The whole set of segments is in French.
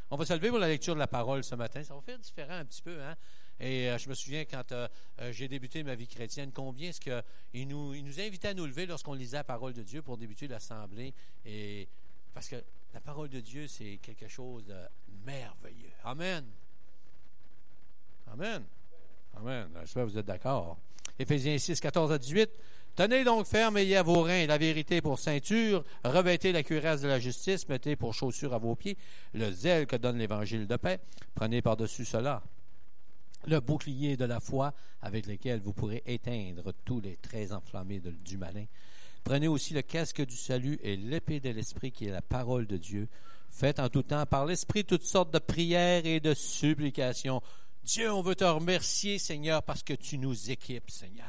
On va se lever pour la lecture de la parole ce matin. Ça va faire différent un petit peu, hein? Et je me souviens quand j'ai débuté ma vie chrétienne, combien est-ce qu'il nous invitait à nous lever lorsqu'on lisait la parole de Dieu pour débuter l'assemblée. Et parce que la parole de Dieu, c'est quelque chose de merveilleux. Amen. Amen. Amen. J'espère que vous êtes d'accord. Éphésiens 6, 14 à 18. Tenez donc ferme, ayez à vos reins la vérité pour ceinture, revêtez la cuirasse de la justice, mettez pour chaussure à vos pieds le zèle que donne l'évangile de paix. Prenez par-dessus cela le bouclier de la foi avec lequel vous pourrez éteindre tous les traits enflammés du malin. Prenez aussi le casque du salut et l'épée de l'esprit qui est la parole de Dieu. Faites en tout temps par l'esprit toutes sortes de prières et de supplications. Dieu, on veut te remercier, Seigneur, parce que tu nous équipes, Seigneur.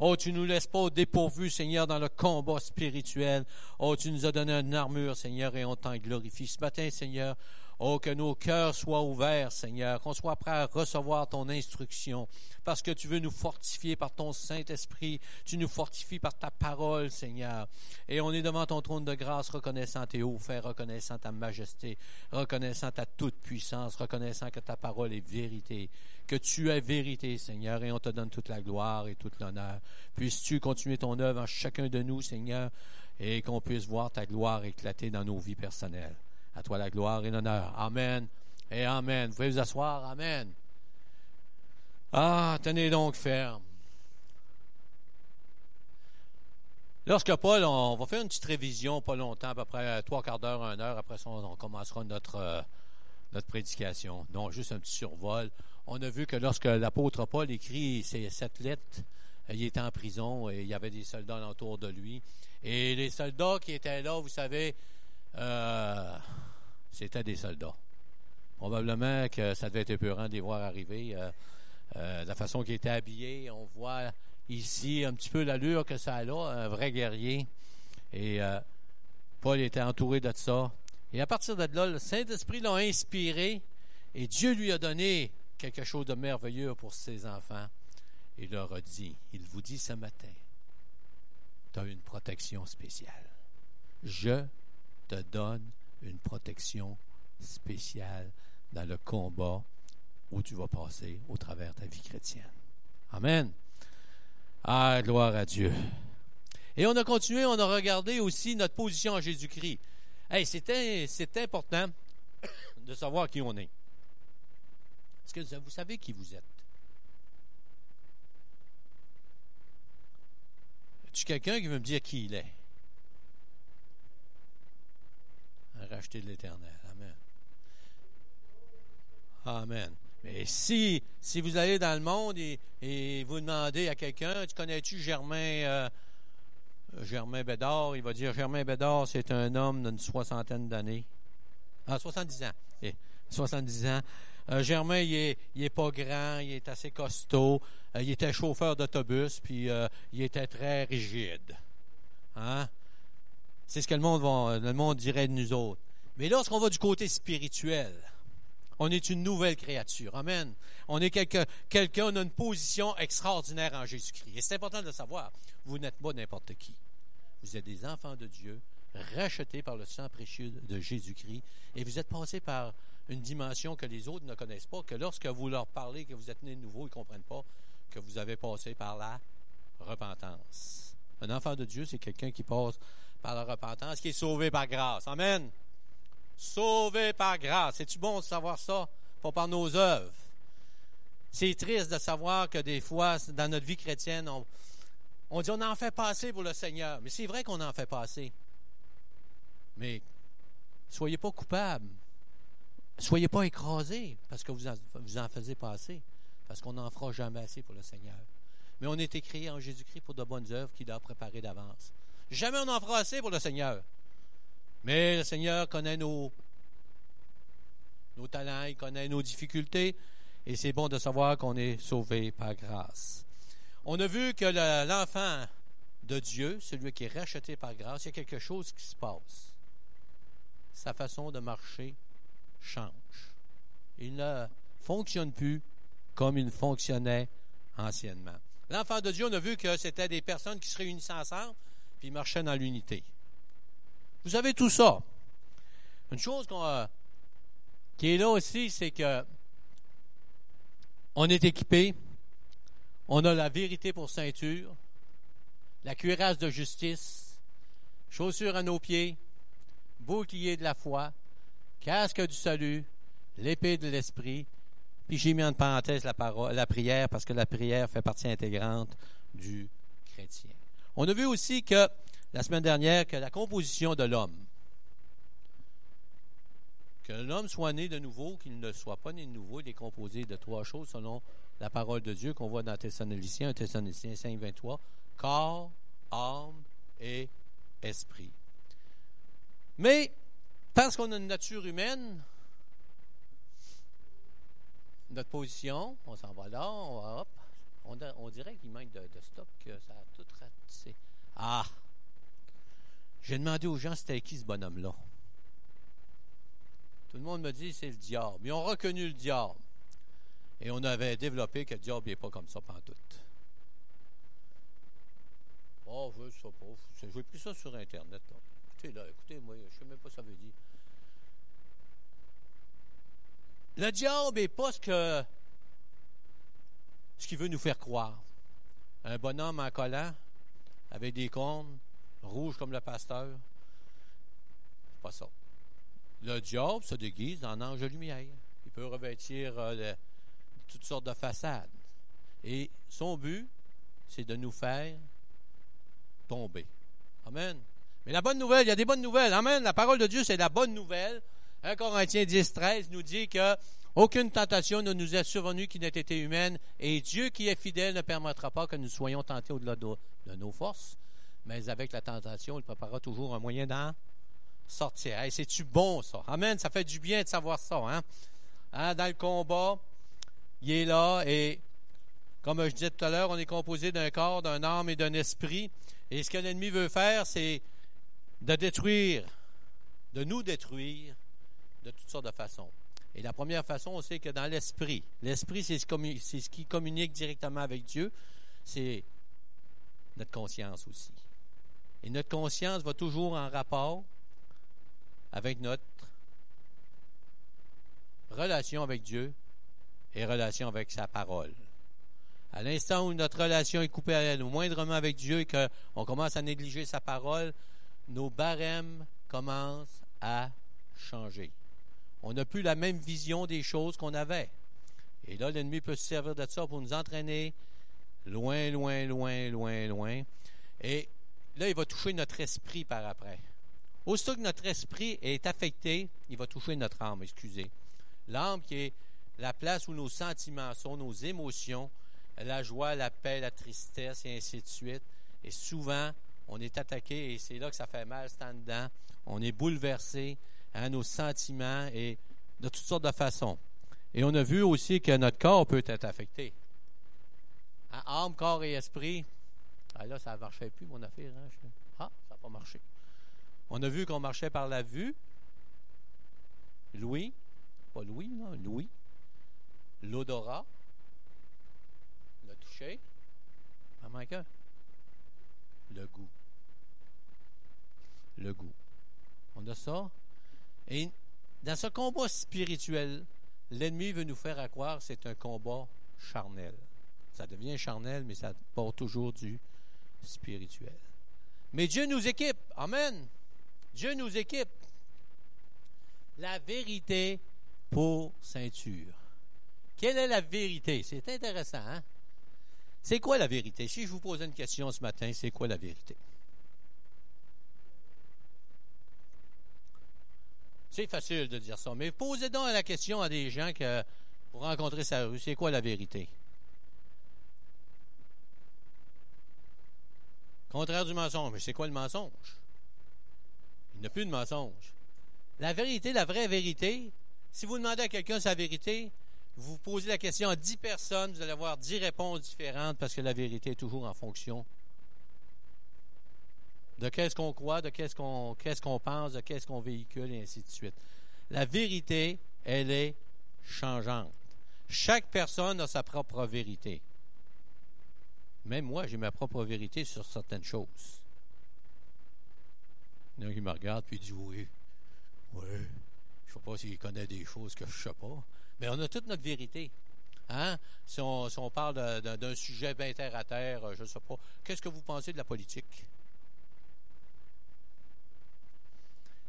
Oh, tu ne nous laisses pas au dépourvu, Seigneur, dans le combat spirituel. Oh, tu nous as donné une armure, Seigneur, et on t'en glorifie. Ce matin, Seigneur, oh, que nos cœurs soient ouverts, Seigneur, qu'on soit prêts à recevoir ton instruction, parce que tu veux nous fortifier par ton Saint-Esprit, tu nous fortifies par ta parole, Seigneur. Et on est devant ton trône de grâce, reconnaissant tes hauts faits, reconnaissant ta majesté, reconnaissant ta toute-puissance, reconnaissant que ta parole est vérité, que tu es vérité, Seigneur, et on te donne toute la gloire et tout l'honneur. Puisses-tu continuer ton œuvre en chacun de nous, Seigneur, et qu'on puisse voir ta gloire éclater dans nos vies personnelles. À toi la gloire et l'honneur. Amen et amen. Vous pouvez vous asseoir. Amen. Ah, tenez donc ferme. Lorsque Paul, on va faire une petite révision, pas longtemps, à peu près 3/4 d'heure, 1 heure. Après ça, on commencera notre prédication. Donc, juste un petit survol. On a vu que lorsque l'apôtre Paul écrit cette lettre, il était en prison et il y avait des soldats alentour de lui. Et les soldats qui étaient là, vous savez, c'était des soldats. Probablement que ça devait être épeurant de les voir arriver. La façon qu'ils étaient habillés, on voit ici un petit peu l'allure que ça a là, un vrai guerrier. Et Paul était entouré de ça. Et à partir de là, le Saint-Esprit l'a inspiré et Dieu lui a donné quelque chose de merveilleux pour ses enfants. Il leur a dit, il vous dit ce matin, tu as une protection spéciale. Je te donne une protection spéciale dans le combat où tu vas passer au travers de ta vie chrétienne. Amen. Ah, gloire à Dieu. Et on a continué, on a regardé aussi notre position en Jésus-Christ. Hey, c'est important de savoir qui on est. Est-ce que vous savez qui vous êtes? Est-ce quelqu'un qui veut me dire qui il est? Racheter de l'Éternel. Amen. Amen. Mais si vous allez dans le monde et vous demandez à quelqu'un, tu connais-tu Germain Bédard? Il va dire, Germain Bédard, c'est un homme d'une 60aine d'années. 70 ans. 70 ans. Germain, il est pas grand, il est assez costaud. Il était chauffeur d'autobus, puis il était très rigide. Hein? C'est ce que le monde dirait de nous autres. Mais lorsqu'on va du côté spirituel, on est une nouvelle créature. Amen. On est quelqu'un, on a une position extraordinaire en Jésus-Christ. Et c'est important de le savoir. Vous n'êtes pas n'importe qui. Vous êtes des enfants de Dieu, rachetés par le sang précieux de Jésus-Christ, et vous êtes passés par une dimension que les autres ne connaissent pas, que lorsque vous leur parlez que vous êtes né de nouveau, ils ne comprennent pas que vous avez passé par la repentance. Un enfant de Dieu, c'est quelqu'un qui passe par la repentance, qui est sauvé par grâce. Amen. Sauvé par grâce. C'est-tu bon de savoir ça? Pas par nos œuvres. C'est triste de savoir que des fois, dans notre vie chrétienne, on dit on en fait passer pour le Seigneur. Mais c'est vrai qu'on en fait passer. Mais soyez pas coupables. Soyez pas écrasés parce que vous en faisiez passer. Parce qu'on n'en fera jamais assez pour le Seigneur. Mais on a été créés en Jésus-Christ pour de bonnes œuvres qu'il a préparées d'avance. Jamais on n'en fera assez pour le Seigneur. Mais le Seigneur connaît nos talents, il connaît nos difficultés, et c'est bon de savoir qu'on est sauvé par grâce. On a vu que l'enfant de Dieu, celui qui est racheté par grâce, il y a quelque chose qui se passe. Sa façon de marcher change. Il ne fonctionne plus comme il fonctionnait anciennement. L'enfant de Dieu, on a vu que c'était des personnes qui se réunissaient ensemble, puis ils marchaient dans l'unité. Vous avez tout ça. Une chose qui est là aussi, c'est que on est équipé, on a la vérité pour ceinture, la cuirasse de justice, chaussures à nos pieds, bouclier de la foi, casque du salut, l'épée de l'esprit, puis j'ai mis en parenthèse la prière, parce que la prière fait partie intégrante du chrétien. On a vu aussi que, la semaine dernière, que la composition de l'homme, que l'homme soit né de nouveau, qu'il ne soit pas né de nouveau, il est composé de 3 choses selon la parole de Dieu qu'on voit dans Thessaloniciens, 1 Thessaloniciens 5, 23, corps, âme et esprit. Mais, parce qu'on a une nature humaine, notre position, on s'en va là, on dirait qu'il manque de stock, que ça a tout ratissé. Ah! J'ai demandé aux gens c'était qui ce bonhomme-là. Tout le monde me dit c'est le diable. Ils ont reconnu le diable. Et on avait développé que le diable n'est pas comme ça pantoute. Oh, je sais pas. J'ai pris ça sur Internet. Là. Écoutez, moi, je ne sais même pas ce que ça veut dire. Le diable n'est pas ce qu'il veut nous faire croire. Un bonhomme en collant, avec des cornes, rouge comme le pasteur. C'est pas ça. Le diable se déguise en ange de lumière. Il peut revêtir toutes sortes de façades. Et son but, c'est de nous faire tomber. Amen. Mais la bonne nouvelle, il y a des bonnes nouvelles. Amen. La parole de Dieu, c'est la bonne nouvelle. 1 Corinthiens 10, 13 nous dit que aucune tentation ne nous est survenue qui n'ait été humaine, et Dieu qui est fidèle ne permettra pas que nous soyons tentés au-delà de nos forces, mais avec la tentation, il préparera toujours un moyen d'en sortir. Hey, c'est-tu bon, ça? Amen, ça fait du bien de savoir ça. Dans le combat, il est là, et comme je disais tout à l'heure, on est composé d'un corps, d'un âme et d'un esprit, et ce que l'ennemi veut faire, c'est de nous détruire de toutes sortes de façons. Et la première façon, on sait que dans l'esprit, c'est ce qui communique directement avec Dieu, c'est notre conscience aussi. Et notre conscience va toujours en rapport avec notre relation avec Dieu et relation avec sa parole. À l'instant où notre relation est coupée moindrement avec Dieu et qu'on commence à négliger sa parole, nos barèmes commencent à changer. On n'a plus la même vision des choses qu'on avait. Et là, l'ennemi peut se servir de ça pour nous entraîner loin, loin, loin, loin, loin. Et là, il va toucher notre esprit par après. Aussitôt que notre esprit est affecté, il va toucher notre âme, L'âme qui est la place où nos sentiments sont, nos émotions, la joie, la paix, la tristesse, et ainsi de suite. Et souvent, on est attaqué, et c'est là que ça fait mal, c'est en dedans. On est bouleversé, nos sentiments, et de toutes sortes de façons. Et on a vu aussi que notre corps peut être affecté. Âme, corps et esprit. Ah là, ça ne marchait plus, mon affaire. Ça n'a pas marché. On a vu qu'on marchait par la vue. L'ouïe. Pas l'ouïe, non, l'ouïe. L'odorat. Le toucher. Il en manque un. Le goût. Le goût. On a ça. Et dans ce combat spirituel, l'ennemi veut nous faire croire que c'est un combat charnel. Ça devient charnel, mais ça porte toujours du spirituel. Mais Dieu nous équipe. Amen. Dieu nous équipe. La vérité pour ceinture. Quelle est la vérité? C'est intéressant, hein? C'est quoi la vérité? Si je vous posais une question ce matin, c'est quoi la vérité? C'est facile de dire ça, mais posez donc la question à des gens que vous rencontrez sur la rue. C'est quoi la vérité? Contraire du mensonge. Mais c'est quoi le mensonge? Il n'y a plus de mensonge. La vérité, la vraie vérité, si vous demandez à quelqu'un sa vérité, vous posez la question à 10 personnes, vous allez avoir 10 réponses différentes parce que la vérité est toujours en fonction de qu'est-ce qu'on croit, de qu'est-ce qu'on pense, de qu'est-ce qu'on véhicule, et ainsi de suite. La vérité, elle est changeante. Chaque personne a sa propre vérité. Même moi, j'ai ma propre vérité sur certaines choses. Il y en a qui me regardent puis disent oui, Je ne sais pas s'il connaît des choses que je ne sais pas. Mais on a toute notre vérité. Hein? Si on parle d'un sujet bien terre à terre, je ne sais pas. Qu'est-ce que vous pensez de la politique?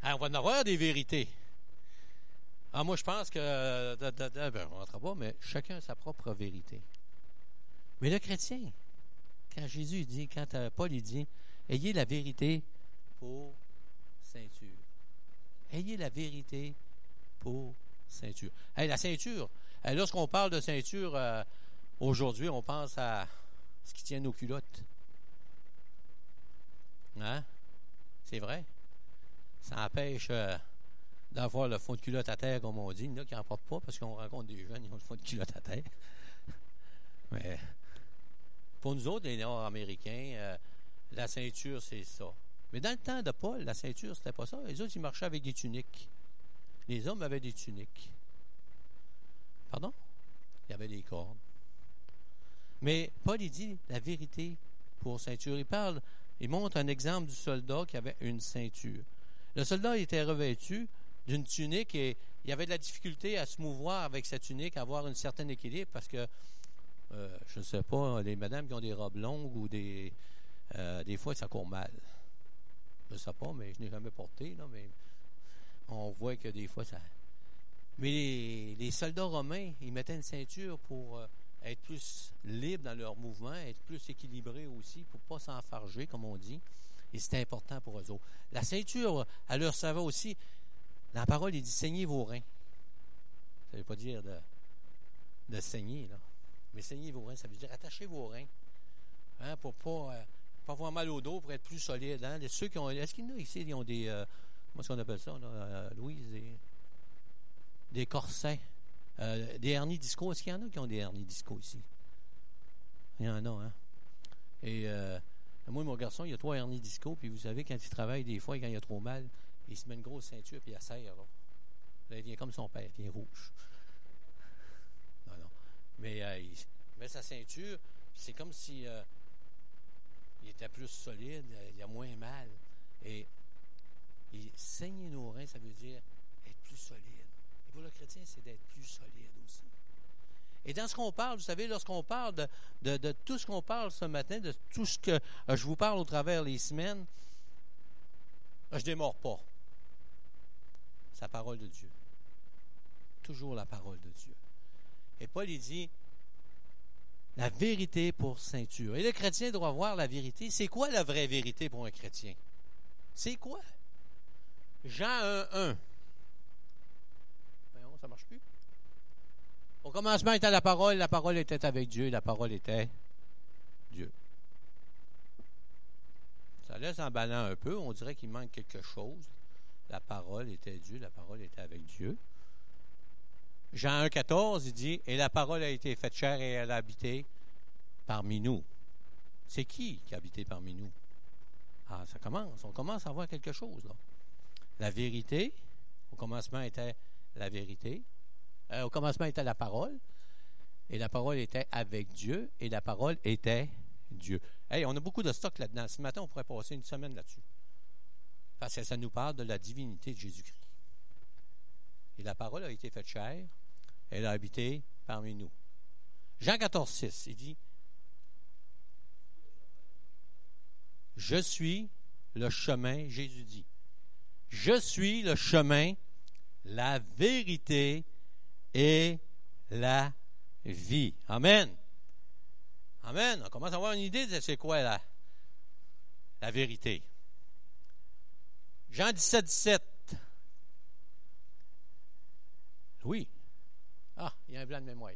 Hein, on va en avoir des vérités. Ah, moi, je pense que... ben, on ne rentre pas, mais chacun a sa propre vérité. Mais le chrétien, quand Jésus dit, quand Paul il dit, ayez la vérité pour ceinture. Ayez la vérité pour ceinture. Hey, la ceinture, lorsqu'on parle de ceinture, aujourd'hui, on pense à ce qui tient nos culottes. Hein? C'est vrai. Ça empêche d'avoir le fond de culotte à terre, comme on dit. Il y en a qui n'en portent pas parce qu'on rencontre des jeunes qui ont le fond de culotte à terre. Mais pour nous autres, les Nord-Américains, la ceinture, c'est ça. Mais dans le temps de Paul, la ceinture, c'était pas ça. Les autres, ils marchaient avec des tuniques. Les hommes avaient des tuniques. Pardon? Il y avait des cordes. Mais Paul, il dit la vérité pour ceinture. Il montre un exemple du soldat qui avait une ceinture. Le soldat était revêtu d'une tunique et il avait de la difficulté à se mouvoir avec sa tunique, à avoir un certain équilibre parce que, je ne sais pas, les madames qui ont des robes longues ou des fois, ça court mal. Je ne sais pas, mais je n'ai jamais porté, là, mais on voit que des fois, ça... Mais les soldats romains, ils mettaient une ceinture pour être plus libres dans leur mouvement, être plus équilibrés aussi, pour ne pas s'enfarger, comme on dit. Et c'était important pour eux autres. La ceinture, elle leur servait aussi. Dans la parole, il dit « saignez vos reins ». Ça ne veut pas dire de saigner, là. Mais saignez vos reins, ça veut dire attachez vos reins. Hein, pour pas avoir mal au dos, pour être plus solide. Hein. Ceux qui ont, est-ce qu'il y en a ici, ils ont des... comment est-ce qu'on appelle ça, là, Louise? Des corsets. Des hernies disco. Est-ce qu'il y en a qui ont des hernies disco ici? Il y en a, hein? Et moi, mon garçon, il a 3 hernies disco, puis vous savez, quand il travaille, des fois, quand il a trop mal, il se met une grosse ceinture, puis il serre, là. Là, il vient comme son père, il est rouge. Non. Mais il met sa ceinture, c'est comme si il était plus solide, il a moins mal. Et saigner nos reins, ça veut dire être plus solide. Et pour le chrétien, c'est d'être plus solide aussi. Et dans ce qu'on parle, vous savez, lorsqu'on parle de tout ce qu'on parle ce matin, de tout ce que je vous parle au travers les semaines, je ne démords pas. C'est la parole de Dieu. Toujours la parole de Dieu. Et Paul, il dit, la vérité pour ceinture. Et le chrétien doit voir la vérité. C'est quoi la vraie vérité pour un chrétien? C'est quoi? Jean 1:1. Voyons, ça ne marche plus. Au commencement était la parole était avec Dieu, la parole était Dieu. Ça laisse emballant un peu, on dirait qu'il manque quelque chose. La parole était Dieu, la parole était avec Dieu. Jean 1:14, il dit, et la parole a été faite chair et elle a habité parmi nous. C'est qui a habité parmi nous? Ah, on commence à voir quelque chose, là. La vérité, au commencement était la vérité. Au commencement était la parole, et la parole était avec Dieu, et la parole était Dieu. Hey, on a beaucoup de stock là-dedans. Ce matin, on pourrait passer une semaine là-dessus. Parce que ça nous parle de la divinité de Jésus-Christ. Et la parole a été faite chair, elle a habité parmi nous. Jean 14:6, il dit, je suis le chemin, Jésus dit, je suis le chemin, la vérité et la vie. Amen. Amen. On commence à avoir une idée de c'est quoi la vérité. Jean 17:17. Oui. Ah, il y a un blanc de mémoire.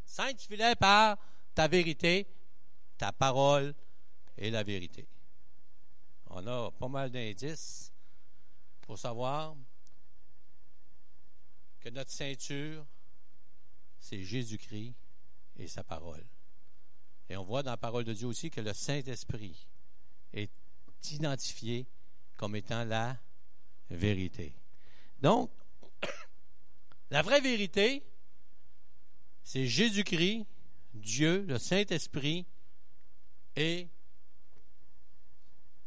Sanctifie-les par ta vérité, ta parole et la vérité. On a pas mal d'indices pour savoir que notre ceinture, c'est Jésus-Christ et sa parole. Et on voit dans la parole de Dieu aussi que le Saint-Esprit est identifié comme étant la vérité. Donc, la vraie vérité, c'est Jésus-Christ, Dieu, le Saint-Esprit et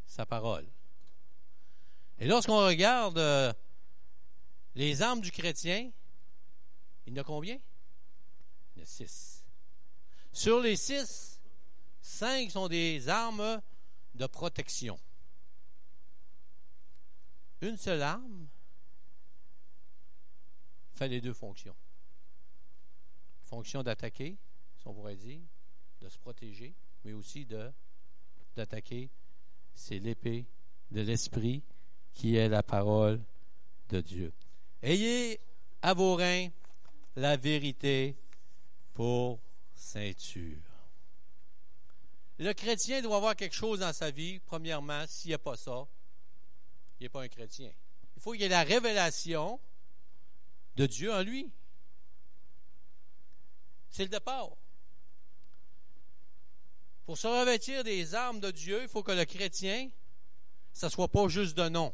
sa parole. Et lorsqu'on regarde Les armes du chrétien, il y en a combien? Il y en a 6. Sur les 6, 5 sont des armes de protection. Une seule arme fait les deux fonctions. Fonction d'attaquer, si on pourrait dire, de se protéger, mais aussi d'attaquer, c'est l'épée de l'Esprit qui est la parole de Dieu. Ayez à vos reins la vérité pour ceinture. Le chrétien doit avoir quelque chose dans sa vie. Premièrement, s'il n'y a pas ça, il n'est pas un chrétien. Il faut qu'il y ait la révélation de Dieu en lui. C'est le départ. Pour se revêtir des armes de Dieu, il faut que le chrétien, ça ne soit pas juste de nom.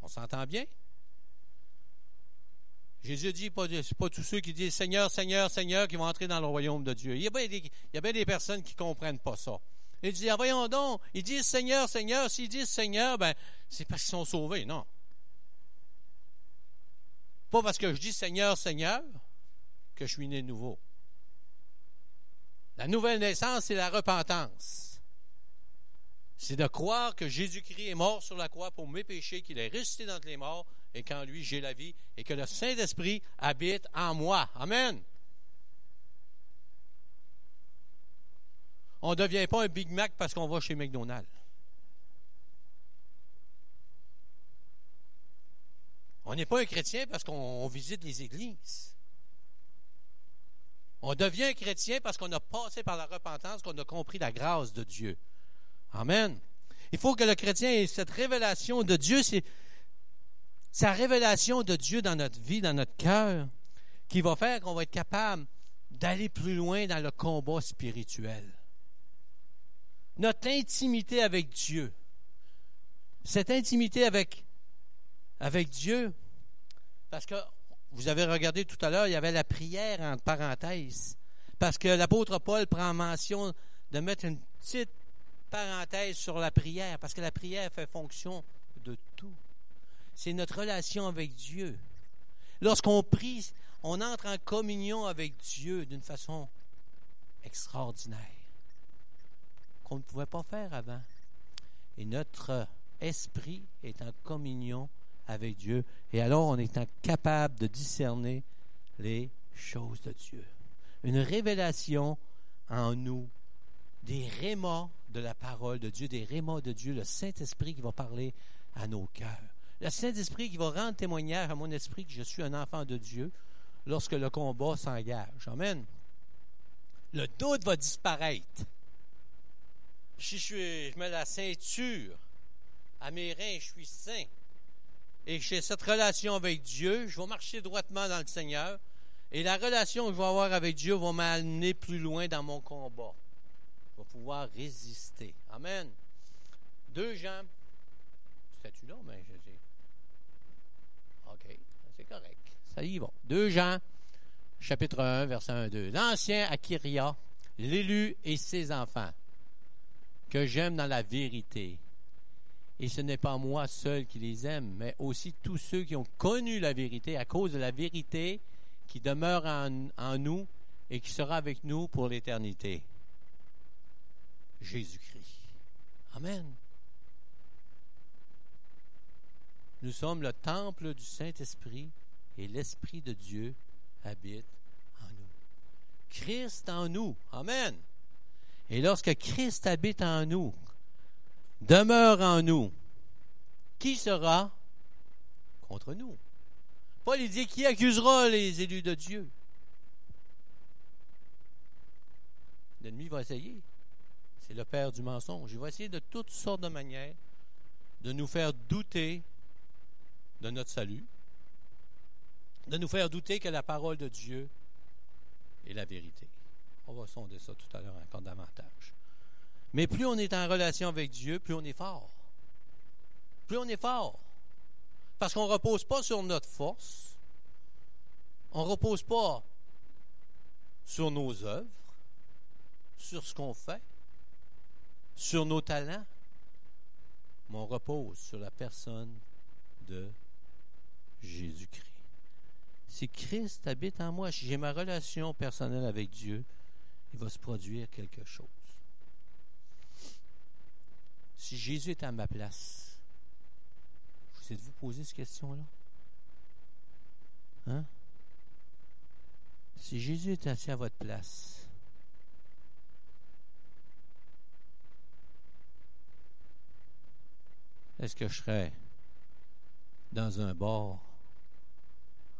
On s'entend bien? Jésus dit, ce n'est pas tous ceux qui disent Seigneur, Seigneur, Seigneur qui vont entrer dans le royaume de Dieu. Il y a bien des personnes qui ne comprennent pas ça. Ils disent, voyons donc, ils disent Seigneur, Seigneur. S'ils disent Seigneur, c'est parce qu'ils sont sauvés. Non. Pas parce que je dis Seigneur, Seigneur, que je suis né de nouveau. La nouvelle naissance, c'est la repentance. C'est de croire que Jésus-Christ est mort sur la croix pour mes péchés, qu'il est ressuscité d'entre les morts, et qu'en lui, j'ai la vie, et que le Saint-Esprit habite en moi. Amen. On ne devient pas un Big Mac parce qu'on va chez McDonald's. On n'est pas un chrétien parce qu'on visite les églises. On devient un chrétien parce qu'on a passé par la repentance, qu'on a compris la grâce de Dieu. Amen. Il faut que le chrétien ait cette révélation de Dieu. C'est sa révélation de Dieu dans notre vie, dans notre cœur, qui va faire qu'on va être capable d'aller plus loin dans le combat spirituel. Notre intimité avec Dieu. Cette intimité avec Dieu, parce que vous avez regardé tout à l'heure, il y avait la prière entre parenthèses, parce que l'apôtre Paul prend mention de mettre une petite parenthèse sur la prière, parce que la prière fait fonction de tout. C'est notre relation avec Dieu. Lorsqu'on prie, on entre en communion avec Dieu d'une façon extraordinaire, qu'on ne pouvait pas faire avant. Et notre esprit est en communion avec Dieu. Et alors, on est capable de discerner les choses de Dieu. Une révélation en nous, des rémas de la parole de Dieu, des rémas de Dieu, le Saint-Esprit qui va parler à nos cœurs. Le Saint-Esprit qui va rendre témoignage à mon esprit que je suis un enfant de Dieu lorsque le combat s'engage. Amen. Le doute va disparaître. Si je mets la ceinture à mes reins, je suis saint. Et j'ai cette relation avec Dieu, je vais marcher droitement dans le Seigneur. Et la relation que je vais avoir avec Dieu va m'amener plus loin dans mon combat. Je vais pouvoir résister. Amen. 2 Jean. C'était-tu là? Mais je dis. OK, c'est correct. Ça y va. 2 Jean, chapitre 1, verset 1-2. L'ancien Akiria, l'élu et ses enfants, que j'aime dans la vérité. Et ce n'est pas moi seul qui les aime, mais aussi tous ceux qui ont connu la vérité à cause de la vérité qui demeure en nous et qui sera avec nous pour l'éternité. Jésus-Christ. Amen. Nous sommes le temple du Saint-Esprit et l'Esprit de Dieu habite en nous. Christ en nous. Amen. Et lorsque Christ habite en nous, demeure en nous, qui sera contre nous? Paul il dit, qui accusera les élus de Dieu? L'ennemi va essayer. C'est le père du mensonge. Il va essayer de toutes sortes de manières de nous faire douter de notre salut, de nous faire douter que la parole de Dieu est la vérité. On va sonder ça tout à l'heure encore davantage. Mais plus on est en relation avec Dieu, plus on est fort. Plus on est fort. Parce qu'on ne repose pas sur notre force. On ne repose pas sur nos œuvres, sur ce qu'on fait, sur nos talents. Mais on repose sur la personne de Jésus-Christ. Si Christ habite en moi, si j'ai ma relation personnelle avec Dieu, il va se produire quelque chose. Si Jésus est à ma place, vous êtes-vous posé cette question-là? Hein? Si Jésus est assis à votre place, est-ce que je serais dans un bar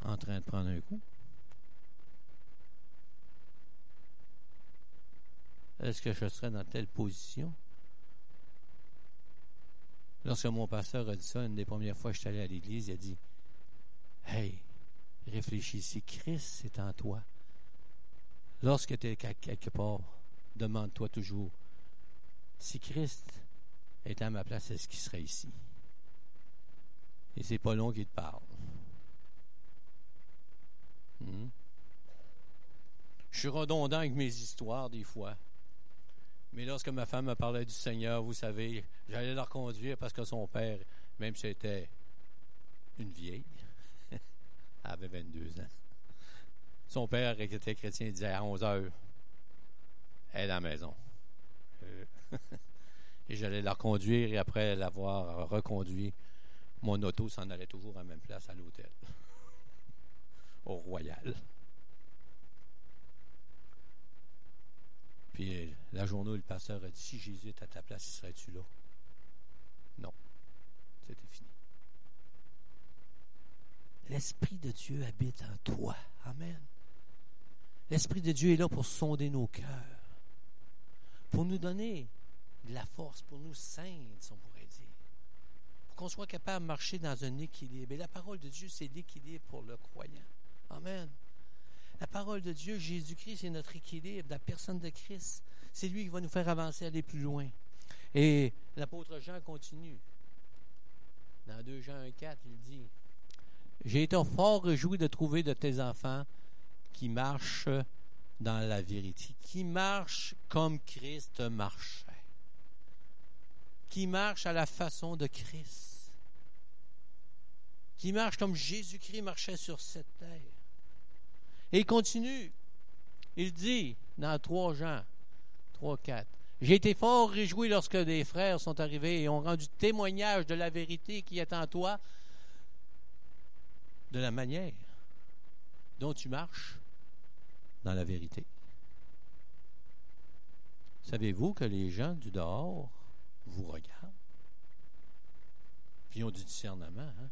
en train de prendre un coup? Est-ce que je serais dans telle position? Lorsque mon pasteur a dit ça, une des premières fois que je suis allé à l'église, il a dit « Hey, réfléchis, si Christ est en toi, lorsque tu es quelque part, demande-toi toujours, si Christ est à ma place, est-ce qu'il serait ici? » Et c'est pas long qu'il te parle. Je suis redondant avec mes histoires des fois. Mais lorsque ma femme me parlait du Seigneur, vous savez, j'allais la reconduire parce que son père, même si c'était une vieille, elle avait 22 ans. Son père, qui était chrétien, il disait à 11 heures, elle est à la maison. Et j'allais la reconduire et après l'avoir reconduit, mon auto s'en allait toujours à la même place à l'hôtel, au Royal. Puis la journée où le pasteur a dit, si Jésus est à ta place, serais-tu là? Non. C'était fini. L'Esprit de Dieu habite en toi. Amen. L'Esprit de Dieu est là pour sonder nos cœurs, pour nous donner de la force, pour nous ceindre, si on pourrait dire, pour qu'on soit capable de marcher dans un équilibre. Et la parole de Dieu, c'est l'équilibre pour le croyant. Amen. La parole de Dieu, Jésus-Christ, c'est notre équilibre, la personne de Christ. C'est lui qui va nous faire avancer, aller plus loin. Et l'apôtre Jean continue. Dans 2 Jean 1,4, il dit « J'ai été fort réjoui de trouver de tes enfants qui marchent dans la vérité, qui marchent comme Christ marchait, qui marchent à la façon de Christ, qui marchent comme Jésus-Christ marchait sur cette terre. » Et il continue. Il dit dans 3 Jean 3,4 « J'ai été fort réjoui lorsque des frères sont arrivés et ont rendu témoignage de la vérité qui est en toi, de la manière dont tu marches dans la vérité. » Savez-vous que les gens du dehors vous regardent? Puis ils ont du discernement, hein?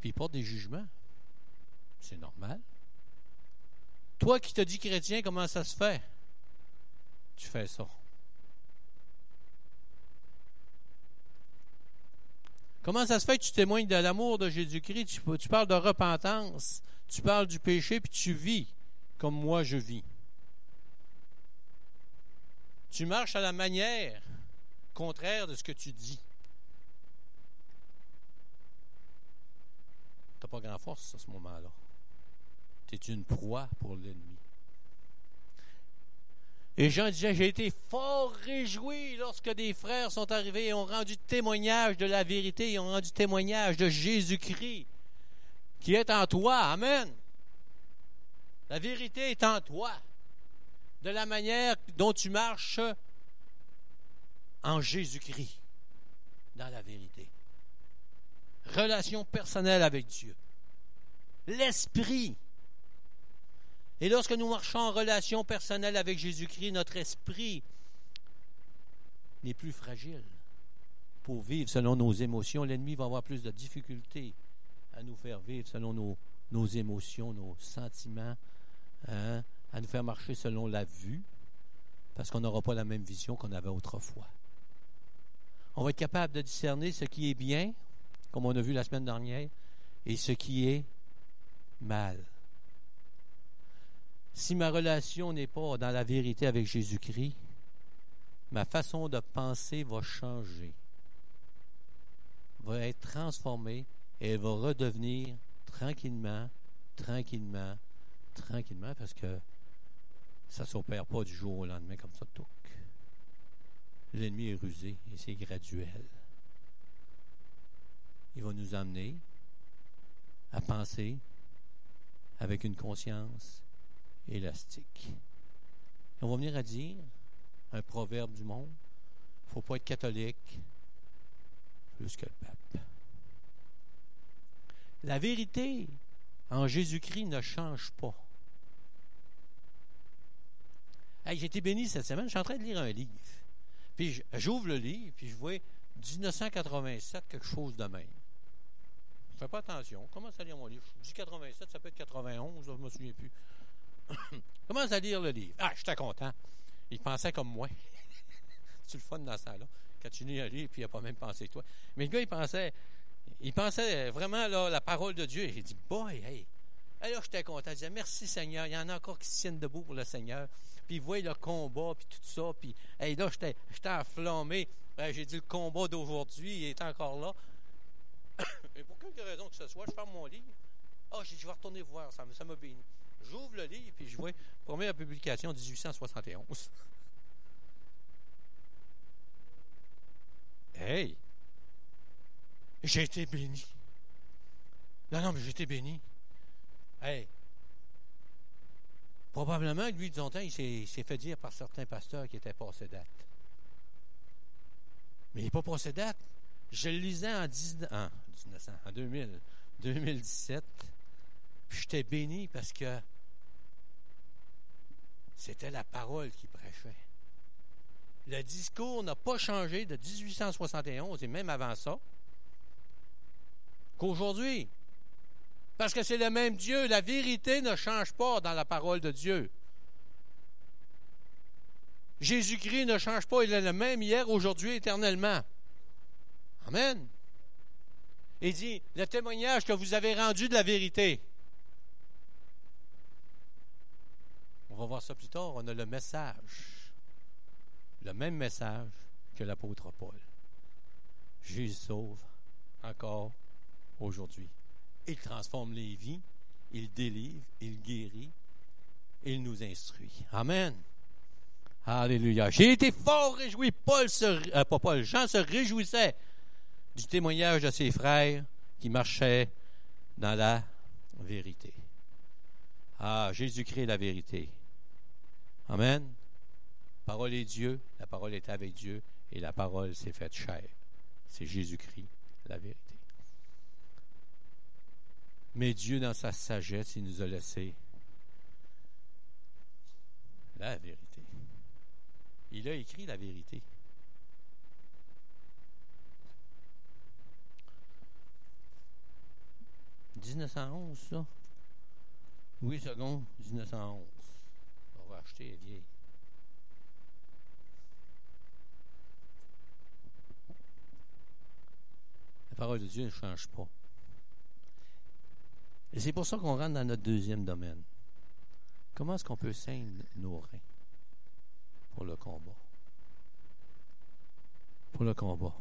Puis ils portent des jugements. C'est normal. Toi qui te dis chrétien, comment ça se fait? Tu fais ça. Comment ça se fait que tu témoignes de l'amour de Jésus-Christ? Tu parles de repentance, tu parles du péché, puis tu vis comme moi je vis. Tu marches à la manière contraire de ce que tu dis. Tu n'as pas grand force à ce moment-là. Tu es une proie pour l'ennemi. Et Jean disait, j'ai été fort réjoui lorsque des frères sont arrivés et ont rendu témoignage de la vérité, et ont rendu témoignage de Jésus-Christ qui est en toi. Amen. La vérité est en toi. De la manière dont tu marches en Jésus-Christ, dans la vérité. Relation personnelle avec Dieu. L'esprit. Et lorsque nous marchons en relation personnelle avec Jésus-Christ, notre esprit n'est plus fragile pour vivre selon nos émotions. L'ennemi va avoir plus de difficultés à nous faire vivre selon nos émotions, nos sentiments, hein, à nous faire marcher selon la vue, parce qu'on n'aura pas la même vision qu'on avait autrefois. On va être capable de discerner ce qui est bien, comme on a vu la semaine dernière, et ce qui est mal. Si ma relation n'est pas dans la vérité avec Jésus-Christ, ma façon de penser va changer, va être transformée et elle va redevenir tranquillement, parce que ça ne s'opère pas du jour au lendemain comme ça. L'ennemi est rusé et c'est graduel. il va nous amener à penser avec une conscience élastique. Et on va venir à dire, un proverbe du monde, il ne faut pas être catholique plus que le pape. La vérité en Jésus-Christ ne change pas. Hey, j'ai été béni cette semaine, je suis en train de lire un livre. Puis j'ouvre le livre, puis je vois 1987, quelque chose de même. Je ne fais pas attention. Commence à lire mon livre. Je dis 87, ça peut être 91, je ne me souviens plus. Commence à lire le livre. Ah, j'étais content. Il pensait comme moi. C'est le fun dans ça, là. Quand tu lis un livre, puis il n'a pas même pensé toi. Mais le gars, il pensait vraiment là, la parole de Dieu. Et j'ai dit, boy, hey. Alors, j'étais content. Je disais, merci Seigneur. Il y en a encore qui se tiennent debout pour le Seigneur. Puis, ils voient le combat, puis tout ça. Puis, hey, là, j'étais enflammé. J'ai dit, le combat d'aujourd'hui, il est encore là. Et pour quelque raison que ce soit, je ferme mon livre. Ah, j'ai dit, je vais retourner voir. Ça m'a béni. J'ouvre le livre, puis je vois, première publication, 1871. Hey! J'ai été béni. Non, mais j'ai été béni. Hey! Probablement que lui, de son temps, il s'est fait dire par certains pasteurs qu'il était passé date. Mais il n'est pas passé date. Je le lisais en 2017. Puis j'étais béni parce que c'était la parole qui prêchait. Le discours n'a pas changé de 1871 et même avant ça qu'aujourd'hui. Parce que c'est le même Dieu. La vérité ne change pas dans la parole de Dieu. Jésus-Christ ne change pas. Il est le même hier, aujourd'hui, éternellement. Amen. Il dit, le témoignage que vous avez rendu de la vérité. On va voir ça plus tard. On a le message. Le même message que l'apôtre Paul. Jésus sauve encore aujourd'hui. Il transforme les vies, il délivre, il guérit, il nous instruit. Amen. Alléluia. J'ai été fort réjoui. Jean se réjouissait du témoignage de ses frères qui marchaient dans la vérité. Ah, Jésus-Christ est la vérité. Amen. La parole est Dieu, la parole est avec Dieu, et la parole s'est faite chair. C'est Jésus-Christ, la vérité. Mais Dieu, dans sa sagesse, il nous a laissé la vérité. Il a écrit la vérité. « 1911, ça? Oui, second, 1911. On va acheter les vieilles. La parole de Dieu ne change pas. Et c'est pour ça qu'on rentre dans notre deuxième domaine. Comment est-ce qu'on peut saigner nos reins pour le combat? Pour le combat.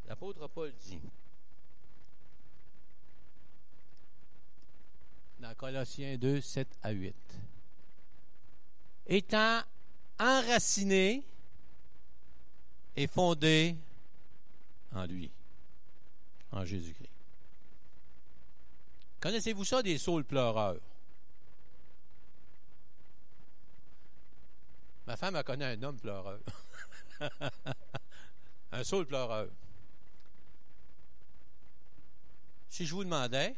L'apôtre Paul dit, dans Colossiens 2, 7 à 8, étant enraciné et fondé en lui, en Jésus-Christ. Connaissez-vous ça, des saules pleureurs? Ma femme a connu un homme pleureur. Un saule pleureur. Si je vous demandais,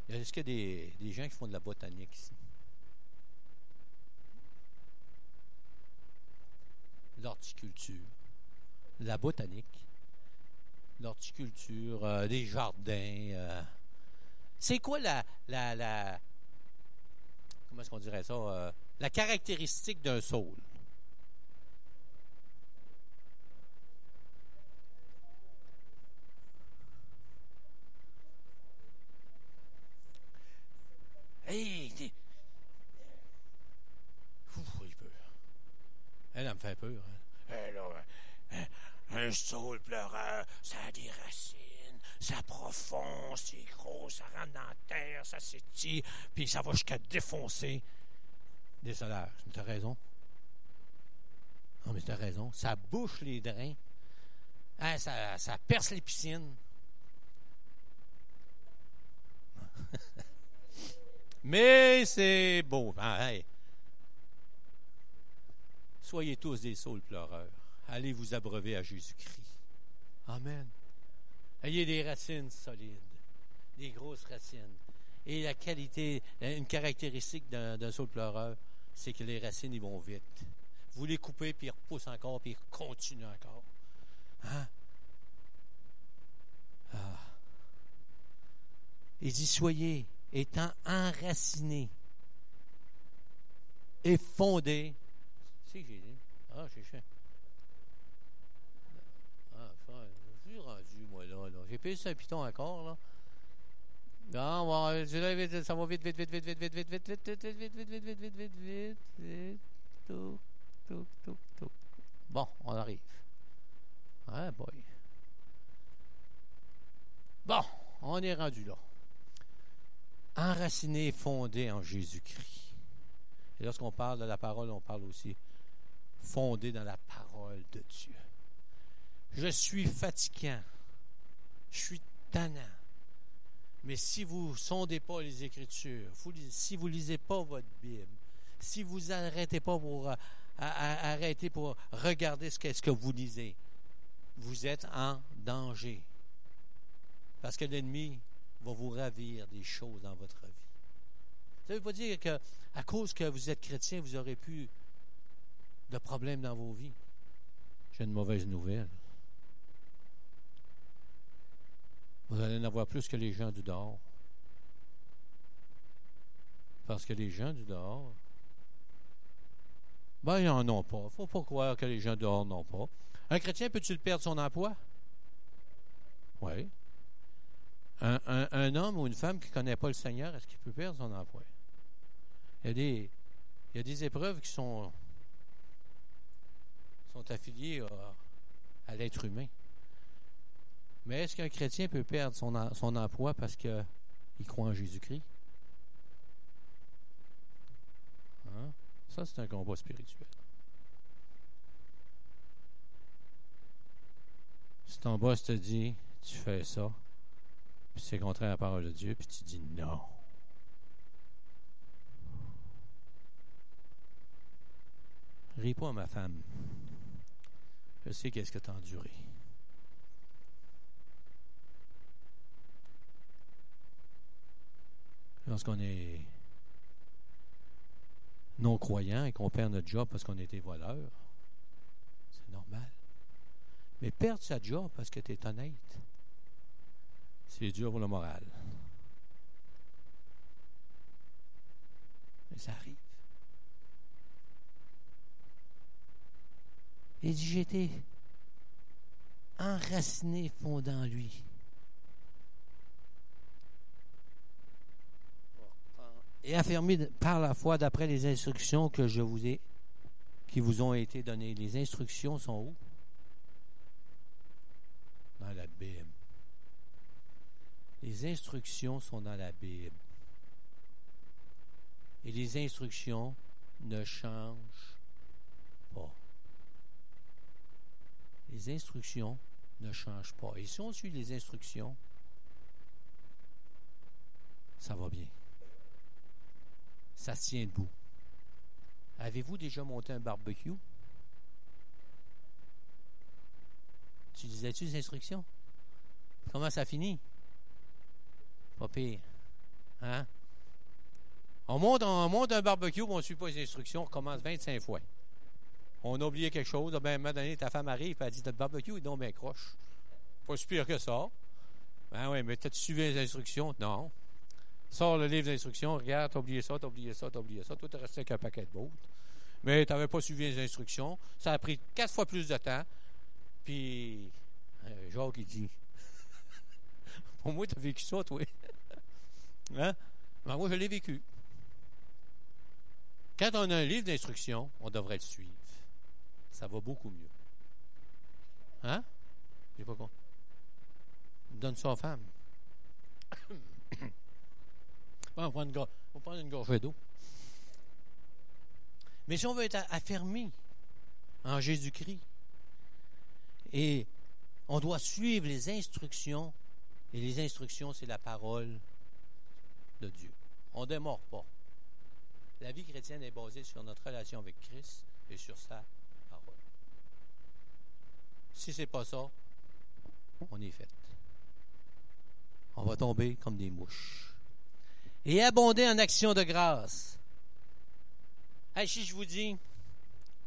est-ce qu'il y a des gens qui font de la botanique ici? L'horticulture. La botanique. L'horticulture, des jardins. C'est quoi comment est-ce qu'on dirait ça? La caractéristique d'un saule? Hey! Il peur. Elle me fait peur. Hein? Hey, là, un saule pleureur, ça a des racines, ça profond, c'est gros, ça rentre dans la terre, ça s'étire, puis ça va jusqu'à défoncer des solaires. Tu as raison. Non, mais tu as raison. Ça bouche les drains. Hein, ça perce les piscines. Mais c'est beau. Hein, hey. Soyez tous des saules pleureurs. Allez vous abreuver à Jésus-Christ. Amen. Ayez des racines solides, des grosses racines. Et la qualité, une caractéristique d'un saule pleureur, c'est que les racines, ils vont vite. Vous les coupez, puis ils repoussent encore, puis ils continuent encore. Hein? Ah. Il dit, soyez étant enracinés et fondés. C'est que j'ai dit. Ah, j'ai fait. Ah, je suis rendu, moi, là. J'ai payé sur un piton encore, là. Non, ça va vite, vite, vite, vite, vite, vite, vite, vite, vite, vite, vite, vite, vite, vite, vite, vite, vite, vite, tout, tout, tout, tout. Bon, on arrive. Ah, boy. Bon, on est rendu là. Enraciné et fondé en Jésus-Christ. Et lorsqu'on parle de la parole, on parle aussi fondé dans la parole de Dieu. Je suis fatigant. Je suis tannant. Mais si vous ne sondez pas les Écritures, si vous ne lisez pas votre Bible, si vous n'arrêtez pas pour regarder ce que vous lisez, vous êtes en danger. Parce que l'ennemi va vous ravir des choses dans votre vie. Ça ne veut pas dire qu'à cause que vous êtes chrétien, vous n'aurez plus de problèmes dans vos vies. J'ai une mauvaise nouvelle. Vous allez en avoir plus que les gens du dehors. Parce que les gens du dehors, ils n'en ont pas. Il ne faut pas croire que les gens dehors n'ont pas. Un chrétien, peut-il perdre son emploi? Oui. Un homme ou une femme qui ne connaît pas le Seigneur, est-ce qu'il peut perdre son emploi? Il y a des épreuves qui sont affiliées à l'être humain. Mais est-ce qu'un chrétien peut perdre son emploi parce qu'il croit en Jésus-Christ? Hein? Ça, c'est un combat spirituel. Si ton boss te dit, tu fais ça, puis c'est contraire à la parole de Dieu, puis tu dis non. Ris pas, ma femme. Je sais qu'est-ce que tu as enduré. Lorsqu'on est non-croyant et qu'on perd notre job parce qu'on était voleur, c'est normal. Mais perdre sa job parce que tu es honnête, c'est dur pour le moral. Mais ça arrive. Il dit, j'étais enraciné fondant en lui. Et affermi par la foi d'après les instructions qui vous ont été données. Les instructions sont où? Dans la Bible. Les instructions sont dans la Bible. Et les instructions ne changent pas. Les instructions ne changent pas. Et si on suit les instructions, ça va bien. Ça se tient debout. Avez-vous déjà monté un barbecue? Tu lisais-tu les instructions? Comment ça finit? Pas pire. Hein? On monte un barbecue, on ne suit pas les instructions, on recommence 25 fois. On a oublié quelque chose, à un moment donné, ta femme arrive et elle dit, notre barbecue est donc bien croche. Pas si pire que ça. Ben oui, mais t'as-tu suivi les instructions? Non. Sors le livre d'instructions, regarde, t'as oublié ça, t'as oublié ça, t'as oublié ça. Toi, t'es resté avec un paquet de bottes. Mais t'avais pas suivi les instructions. Ça a pris 4 fois plus de temps. Puis, Jacques, il dit, pour moi, t'as vécu ça, toi. Hein? Ben, moi, je l'ai vécu. Quand on a un livre d'instructions, on devrait le suivre. Ça va beaucoup mieux. Hein? J'ai pas compris. Donne ça aux femmes. Bon, on va prendre une gorgée d'eau. Mais si on veut être affermi en Jésus-Christ et On doit suivre les instructions, et les instructions, c'est la parole de Dieu. On ne démord pas. La vie chrétienne est basée sur notre relation avec Christ et sur sa parole. Si ce n'est pas ça, on est fait. On va tomber comme des mouches. Et abonder en actions de grâce. Hey, si je vous dis,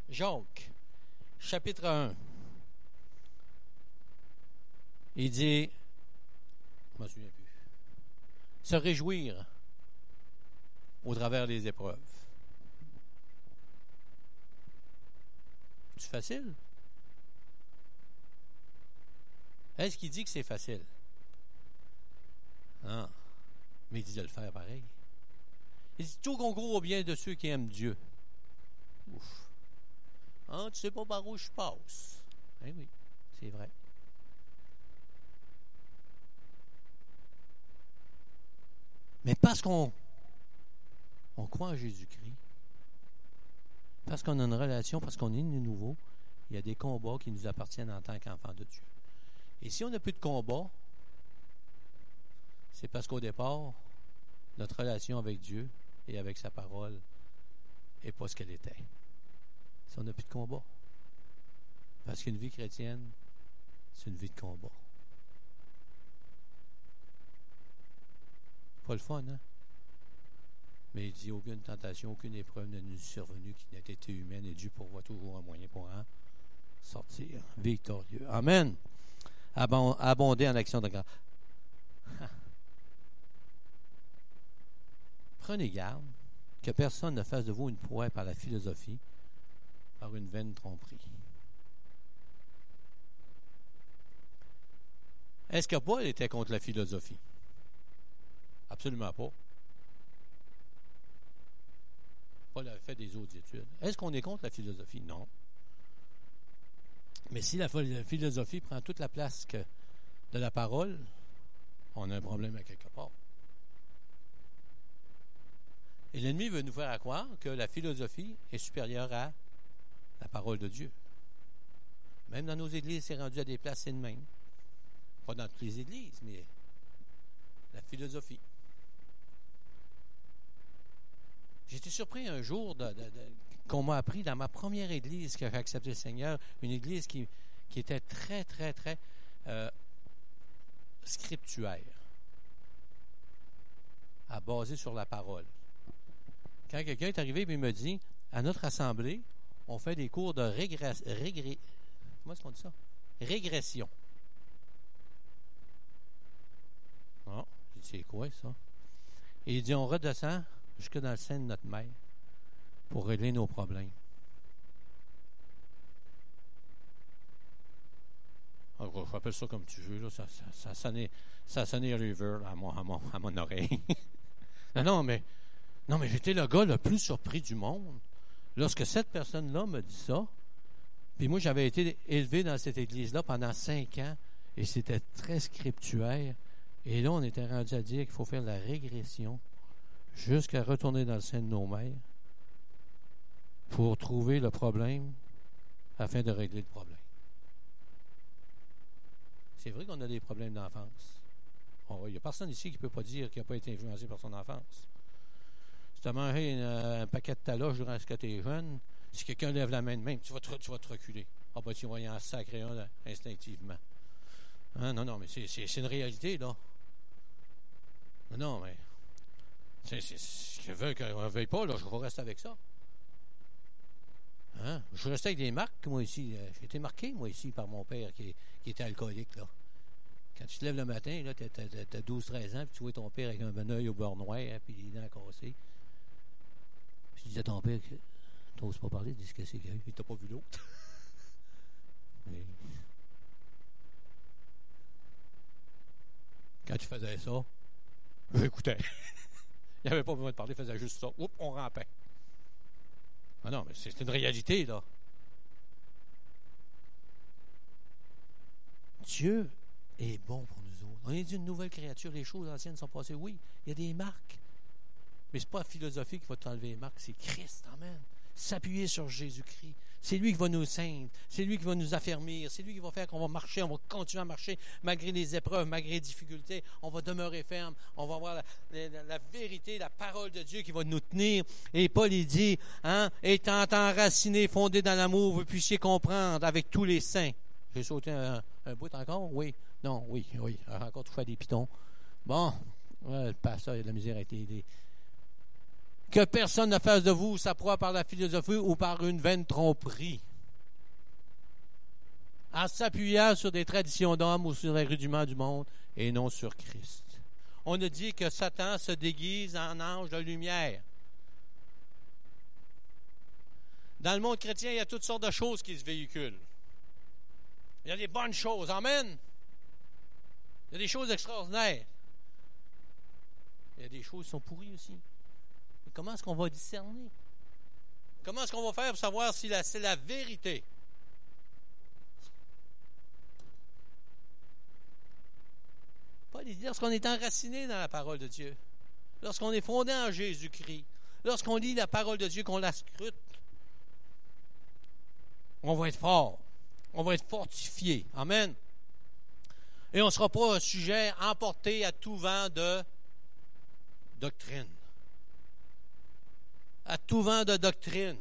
Jacques, chapitre 1, il dit, je ne me souviens plus, se réjouir au travers des épreuves. C'est facile? Est-ce qu'il dit que c'est facile? Non. Mais il dit de le faire pareil. Il dit tout concourt au bien de ceux qui aiment Dieu. Ouf. Hein, tu sais pas par où je passe. Eh oui, c'est vrai. Mais parce qu'on croit en Jésus-Christ, parce qu'on a une relation, parce qu'on est né nouveau, il y a des combats qui nous appartiennent en tant qu'enfants de Dieu. Et si on n'a plus de combat, c'est parce qu'au départ, notre relation avec Dieu et avec sa parole n'est pas ce qu'elle était. Si on n'a plus de combat. Parce qu'une vie chrétienne, c'est une vie de combat. Pas le fun, hein? Mais il dit, aucune tentation, aucune épreuve ne nous est survenue qui n'a été humaine, et Dieu pourvoit toujours un moyen pour en sortir victorieux. Amen. Abonder en action de grâce. Prenez garde que personne ne fasse de vous une proie par la philosophie, par une vaine tromperie. Est-ce que Paul était contre la philosophie? Absolument pas. Paul a fait des autres études. Est-ce qu'on est contre la philosophie? Non. Mais si la philosophie prend toute la place de la parole, on a un problème à quelque part. Et l'ennemi veut nous faire croire que la philosophie est supérieure à la parole de Dieu. Même dans nos églises, c'est rendu à des places, c'est de même. Pas dans toutes les églises, mais la philosophie. J'étais surpris un jour qu'on m'a appris dans ma première église que j'ai accepté le Seigneur, une église qui était très, très, très scriptuaire, à baser sur la parole. Quand quelqu'un est arrivé et me dit, à notre assemblée, on fait des cours de comment est-ce qu'on dit ça? Régression. Ah, j'ai dit, c'est quoi ça? Et il dit, on redescend jusque dans le sein de notre mère pour régler nos problèmes. Alors, je rappelle ça comme tu veux, là, ça sonnait river à mon oreille. non, mais j'étais le gars le plus surpris du monde lorsque cette personne-là me dit ça. Puis moi, j'avais été élevé dans cette église-là pendant 5 ans et c'était très scriptuaire. Et là, on était rendu à dire qu'il faut faire la régression jusqu'à retourner dans le sein de nos mères pour trouver le problème afin de régler le problème. C'est vrai qu'on a des problèmes d'enfance. Il n'y a personne ici qui ne peut pas dire qu'il n'a pas été influencé par son enfance. Si tu as mangé un paquet de taloches durant ce que tu es jeune, si quelqu'un lève la main de même, tu vas te reculer. Ah ben tu vas y en sacrer un instinctivement. Hein? Non, mais c'est une réalité, là. Non, mais c'est ce que veut qu'on ne veuille pas, là, je vais rester avec ça. Hein? Je restais avec des marques, moi ici. J'ai été marqué, moi ici, par mon père qui était alcoolique, là. Quand tu te lèves le matin, là, t'as 12-13 ans, puis tu vois ton père avec un œil au beurre noir, hein, puis les dents cassées. Puis tu dis à ton père que tu n'oses pas parler, dis ce que c'est qu'il y a eu, il t'a pas vu l'autre. Mais quand tu faisais ça, j'écoutais. Il n'y avait pas besoin de parler, il faisait juste ça. Oups, on rampait. Ah non, mais c'est une réalité, là. Dieu est bon pour nous autres. On est d'une nouvelle créature. Les choses anciennes sont passées. Oui, il y a des marques. Mais ce n'est pas la philosophie qui va t'enlever les marques, c'est Christ, amen. s'appuyer sur Jésus-Christ. C'est lui qui va nous ceindre, c'est lui qui va nous affermir, c'est lui qui va faire qu'on va marcher, on va continuer à marcher malgré les épreuves, malgré les difficultés. On va demeurer ferme, on va avoir la vérité, la parole de Dieu qui va nous tenir. Et Paul, il dit, étant enraciné, fondé dans l'amour, vous puissiez comprendre avec tous les saints. J'ai sauté un bout encore? Oui. Non, oui. Encore tout faire des pitons. Bon, le pasteur, il a de la misère à être aidé. Que personne ne fasse de vous sa proie par la philosophie ou par une vaine tromperie, en s'appuyant sur des traditions d'hommes ou sur les rudiments du monde et non sur Christ. On a dit que Satan se déguise en ange de lumière. Dans le monde chrétien, il y a toutes sortes de choses qui se véhiculent. Il y a des bonnes choses, amen. Il y a des choses extraordinaires. Il y a des choses qui sont pourries aussi. Mais comment est-ce qu'on va discerner? Comment est-ce qu'on va faire pour savoir si c'est la vérité? Paul dit, lorsqu'on est enraciné dans la parole de Dieu, lorsqu'on est fondé en Jésus-Christ, lorsqu'on lit la parole de Dieu, qu'on la scrute, on va être fort. On va être fortifié. Amen. Et on ne sera pas un sujet emporté à tout vent de doctrine. À tout vent de doctrine.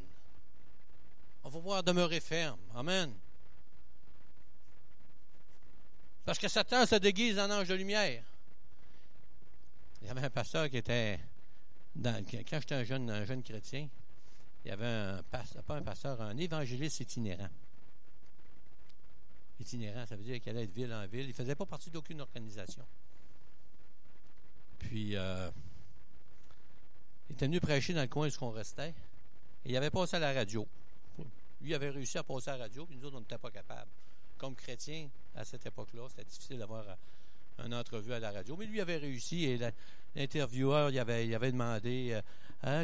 On va pouvoir demeurer ferme. Amen. Parce que Satan se déguise en ange de lumière. Il y avait un pasteur qui était... quand j'étais un jeune chrétien, il y avait un évangéliste itinérant. Itinérant, ça veut dire qu'il allait de ville en ville. Il ne faisait pas partie d'aucune organisation. Puis, il était venu prêcher dans le coin où on restait. Et il avait passé à la radio. Lui avait réussi à passer à la radio, puis nous autres, on n'était pas capables. Comme chrétiens, à cette époque-là, c'était difficile d'avoir une entrevue à la radio. Mais lui avait réussi et l'intervieweur il avait demandé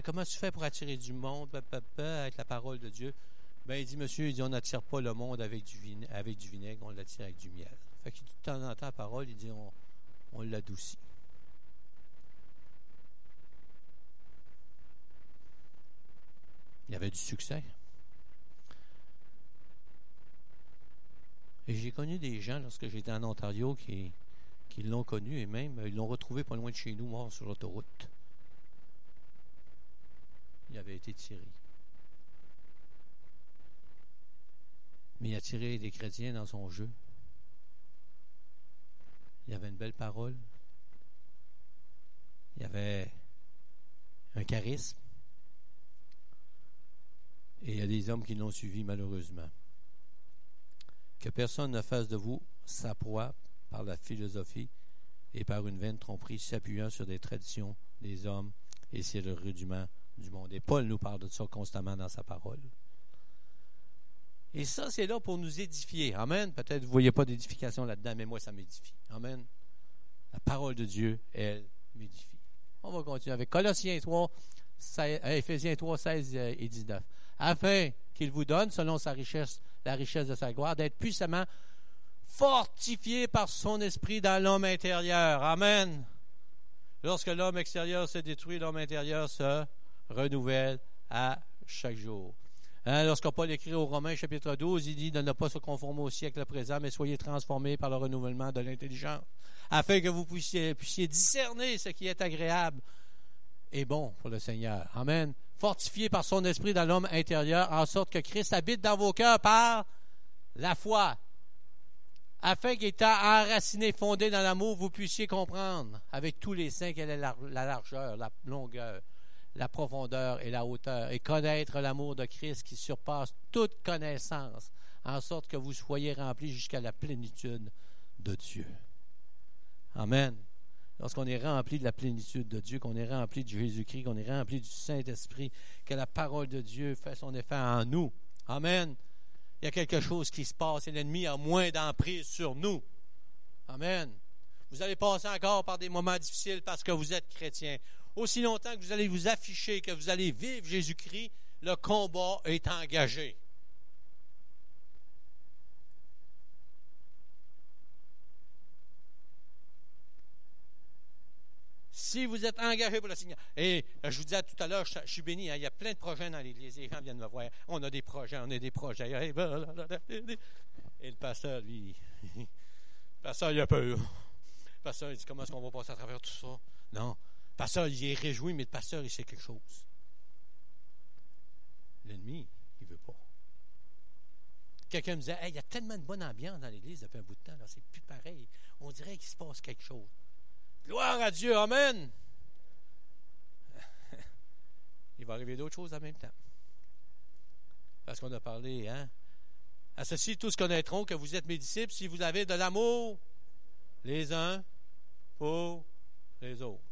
comment tu fais pour attirer du monde avec la parole de Dieu? Ben, il dit, monsieur, on n'attire pas le monde avec du vinaigre, on l'attire avec du miel. Fait que de temps en temps, la parole, il dit, on l'adoucit. Il y avait du succès. Et j'ai connu des gens, lorsque j'étais en Ontario, qui l'ont connu et même, ils l'ont retrouvé pas loin de chez nous, mort sur l'autoroute. Il avait été tiré. Mais il a tiré des chrétiens dans son jeu. Il y avait une belle parole. Il y avait un charisme. Et il y a des hommes qui l'ont suivi malheureusement. Que personne ne fasse de vous sa proie par la philosophie et par une vaine tromperie s'appuyant sur des traditions des hommes et sur le rudiment du monde. Et Paul nous parle de ça constamment dans sa parole. Et ça, c'est là pour nous édifier. Amen. Peut-être que vous ne voyez pas d'édification là-dedans, mais moi, ça m'édifie. Amen. La parole de Dieu, elle m'édifie. On va continuer avec Colossiens 3, Éphésiens 3, 16 et 19. Afin qu'il vous donne, selon sa richesse, la richesse de sa gloire, d'être puissamment fortifié par son esprit dans l'homme intérieur. Amen. Lorsque l'homme extérieur se détruit, l'homme intérieur se renouvelle à chaque jour. Lorsque Paul écrit aux Romains, chapitre 12, il dit de ne pas se conformer au siècle présent, mais soyez transformés par le renouvellement de l'intelligence, afin que vous puissiez discerner ce qui est agréable et bon pour le Seigneur. Amen. Fortifié par son esprit dans l'homme intérieur, en sorte que Christ habite dans vos cœurs par la foi, afin qu'étant enraciné, fondé dans l'amour, vous puissiez comprendre avec tous les saints quelle est la largeur, la longueur, la profondeur et la hauteur, et connaître l'amour de Christ qui surpasse toute connaissance, en sorte que vous soyez remplis jusqu'à la plénitude de Dieu. Amen. Lorsqu'on est rempli de la plénitude de Dieu, qu'on est rempli de Jésus-Christ, qu'on est rempli du Saint-Esprit, que la parole de Dieu fait son effet en nous. Amen. Il y a quelque chose qui se passe et l'ennemi a moins d'emprise sur nous. Amen. Vous allez passer encore par des moments difficiles parce que vous êtes chrétien. Aussi longtemps que vous allez vous afficher, que vous allez vivre Jésus-Christ, le combat est engagé. Si vous êtes engagé pour le Seigneur, et je vous disais tout à l'heure, je suis béni, hein, il y a plein de projets dans l'Église. Les gens viennent me voir. On a des projets. Et le pasteur, lui, le pasteur, il a peur. Le pasteur, il dit, comment est-ce qu'on va passer à travers tout ça? Non. Le pasteur, il est réjoui, mais le pasteur, il sait quelque chose. L'ennemi, il ne veut pas. Quelqu'un me disait, hey, il y a tellement de bonne ambiance dans l'Église depuis un bout de temps, là, c'est plus pareil. On dirait qu'il se passe quelque chose. Gloire à Dieu, amen. Il va arriver d'autres choses en même temps. Parce qu'on a parlé, hein? À ceci, tous connaîtront que vous êtes mes disciples si vous avez de l'amour les uns pour les autres.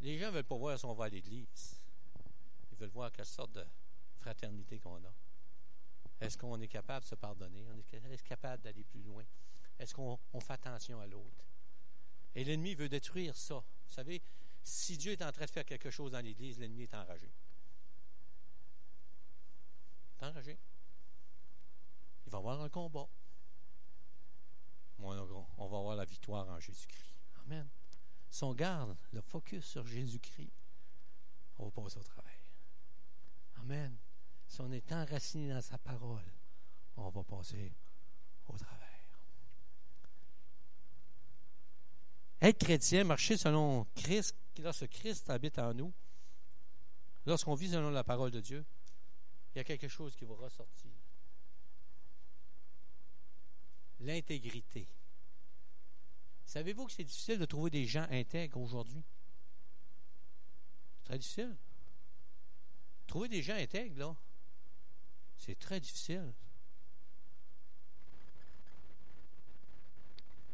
Les gens ne veulent pas voir si on va à l'église. Ils veulent voir quelle sorte de fraternité qu'on a. Est-ce qu'on est capable de se pardonner? Est-ce capable d'aller plus loin? Est-ce qu'on fait attention à l'autre? Et l'ennemi veut détruire ça. Vous savez, si Dieu est en train de faire quelque chose dans l'Église, l'ennemi est enragé. Il est enragé. Il va y avoir un combat. On va avoir la victoire en Jésus-Christ. Amen. Si on garde le focus sur Jésus-Christ, on va passer au travail. Amen. Si on est enraciné dans sa parole, on va passer au travers. Être chrétien, marcher selon Christ, lorsque Christ habite en nous, lorsqu'on vit selon la parole de Dieu, il y a quelque chose qui va ressortir. L'intégrité. Savez-vous que c'est difficile de trouver des gens intègres aujourd'hui? C'est très difficile. Trouver des gens intègres, là, c'est très difficile.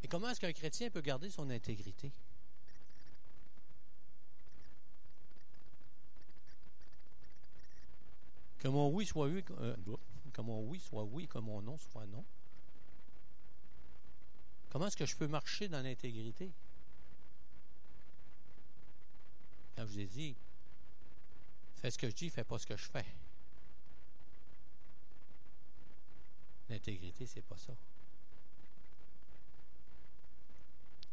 Et comment est-ce qu'un chrétien peut garder son intégrité? Que mon oui soit oui, que mon oui soit oui, que mon non soit non. Comment est-ce que je peux marcher dans l'intégrité? Quand je vous ai dit, fais ce que je dis, fais pas ce que je fais. L'intégrité, c'est pas ça.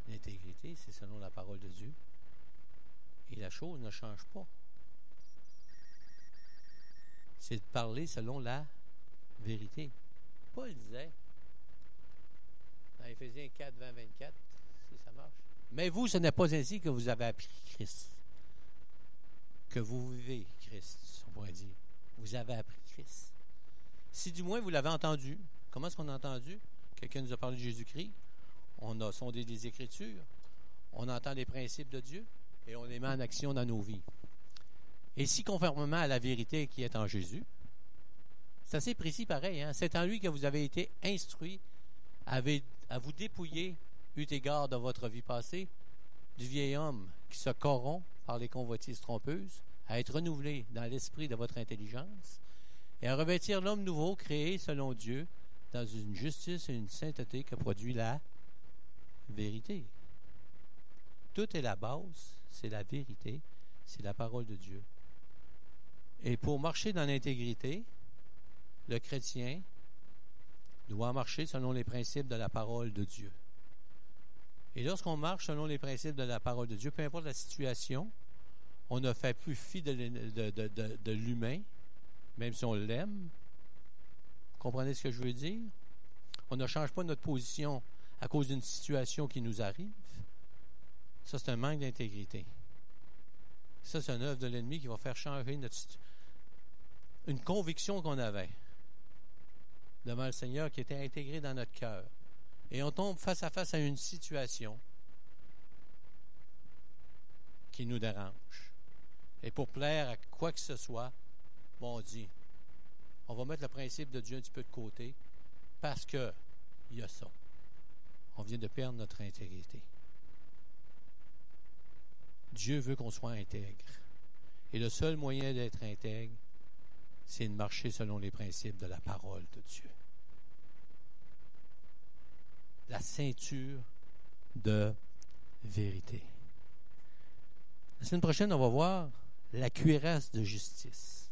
L'intégrité, c'est selon la parole de Dieu. Et la chose ne change pas. C'est de parler selon la vérité. Paul disait, dans Éphésiens 4, 20, 24, si ça marche. Mais vous, ce n'est pas ainsi que vous avez appris Christ. Que vous vivez Christ, on pourrait dire. Vous avez appris Christ. Si du moins vous l'avez entendu, comment est-ce qu'on a entendu? Quelqu'un nous a parlé de Jésus-Christ. On a sondé des Écritures, on entend les principes de Dieu et on les met en action dans nos vies. Et si conformément à la vérité qui est en Jésus, c'est assez précis pareil, hein? C'est en lui que vous avez été instruits à vous dépouiller, eu égard de votre vie passée, du vieil homme qui se corrompt par les convoitises trompeuses, à être renouvelé dans l'esprit de votre intelligence et à revêtir l'homme nouveau créé selon Dieu dans une justice et une sainteté que produit la vérité. Tout est la base, c'est la vérité, c'est la parole de Dieu. Et pour marcher dans l'intégrité, le chrétien doit marcher selon les principes de la parole de Dieu. Et lorsqu'on marche selon les principes de la parole de Dieu, peu importe la situation, on ne fait plus fi de l'humain, même si on l'aime. Vous comprenez ce que je veux dire? On ne change pas notre position à cause d'une situation qui nous arrive. Ça, c'est un manque d'intégrité. Ça, c'est une œuvre de l'ennemi qui va faire changer une conviction qu'on avait devant le Seigneur qui était intégrée dans notre cœur. Et on tombe face à face à une situation qui nous dérange. Et pour plaire à quoi que ce soit, bon, on dit, on va mettre le principe de Dieu un petit peu de côté parce que il y a ça. On vient de perdre notre intégrité. Dieu veut qu'on soit intègre. Et le seul moyen d'être intègre, c'est de marcher selon les principes de la parole de Dieu. La ceinture de vérité. La semaine prochaine, on va voir la cuirasse de justice.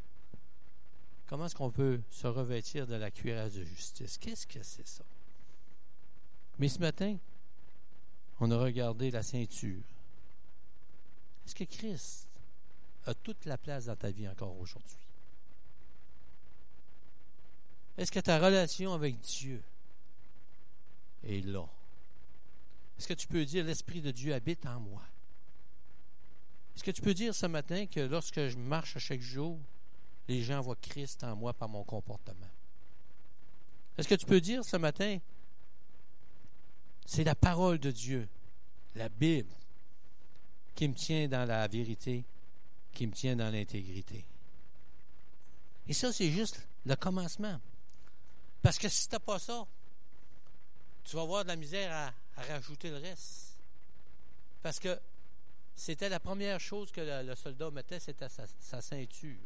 Comment est-ce qu'on peut se revêtir de la cuirasse de justice? Qu'est-ce que c'est ça? Mais ce matin, on a regardé la ceinture. Est-ce que Christ a toute la place dans ta vie encore aujourd'hui? Est-ce que ta relation avec Dieu est là? Est-ce que tu peux dire l'Esprit de Dieu habite en moi? Est-ce que tu peux dire ce matin que lorsque je marche à chaque jour, les gens voient Christ en moi par mon comportement? Est-ce que tu peux dire ce matin, c'est la parole de Dieu, la Bible, qui me tient dans la vérité, qui me tient dans l'intégrité? Et ça, c'est juste le commencement. Parce que si tu n'as pas ça, tu vas avoir de la misère à rajouter le reste. Parce que c'était la première chose que le soldat mettait, c'était sa ceinture.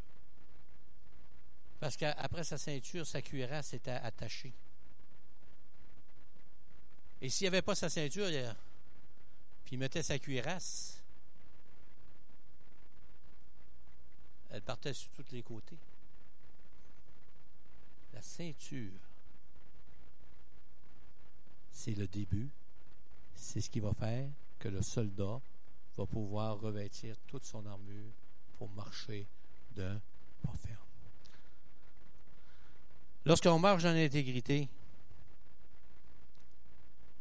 Parce qu'après sa ceinture, sa cuirasse était attachée. Et s'il n'y avait pas sa ceinture, puis il mettait sa cuirasse, elle partait sur tous les côtés. La ceinture, c'est le début. C'est ce qui va faire que le soldat va pouvoir revêtir toute son armure pour marcher d'un pas ferme. Lorsqu'on marche dans l'intégrité,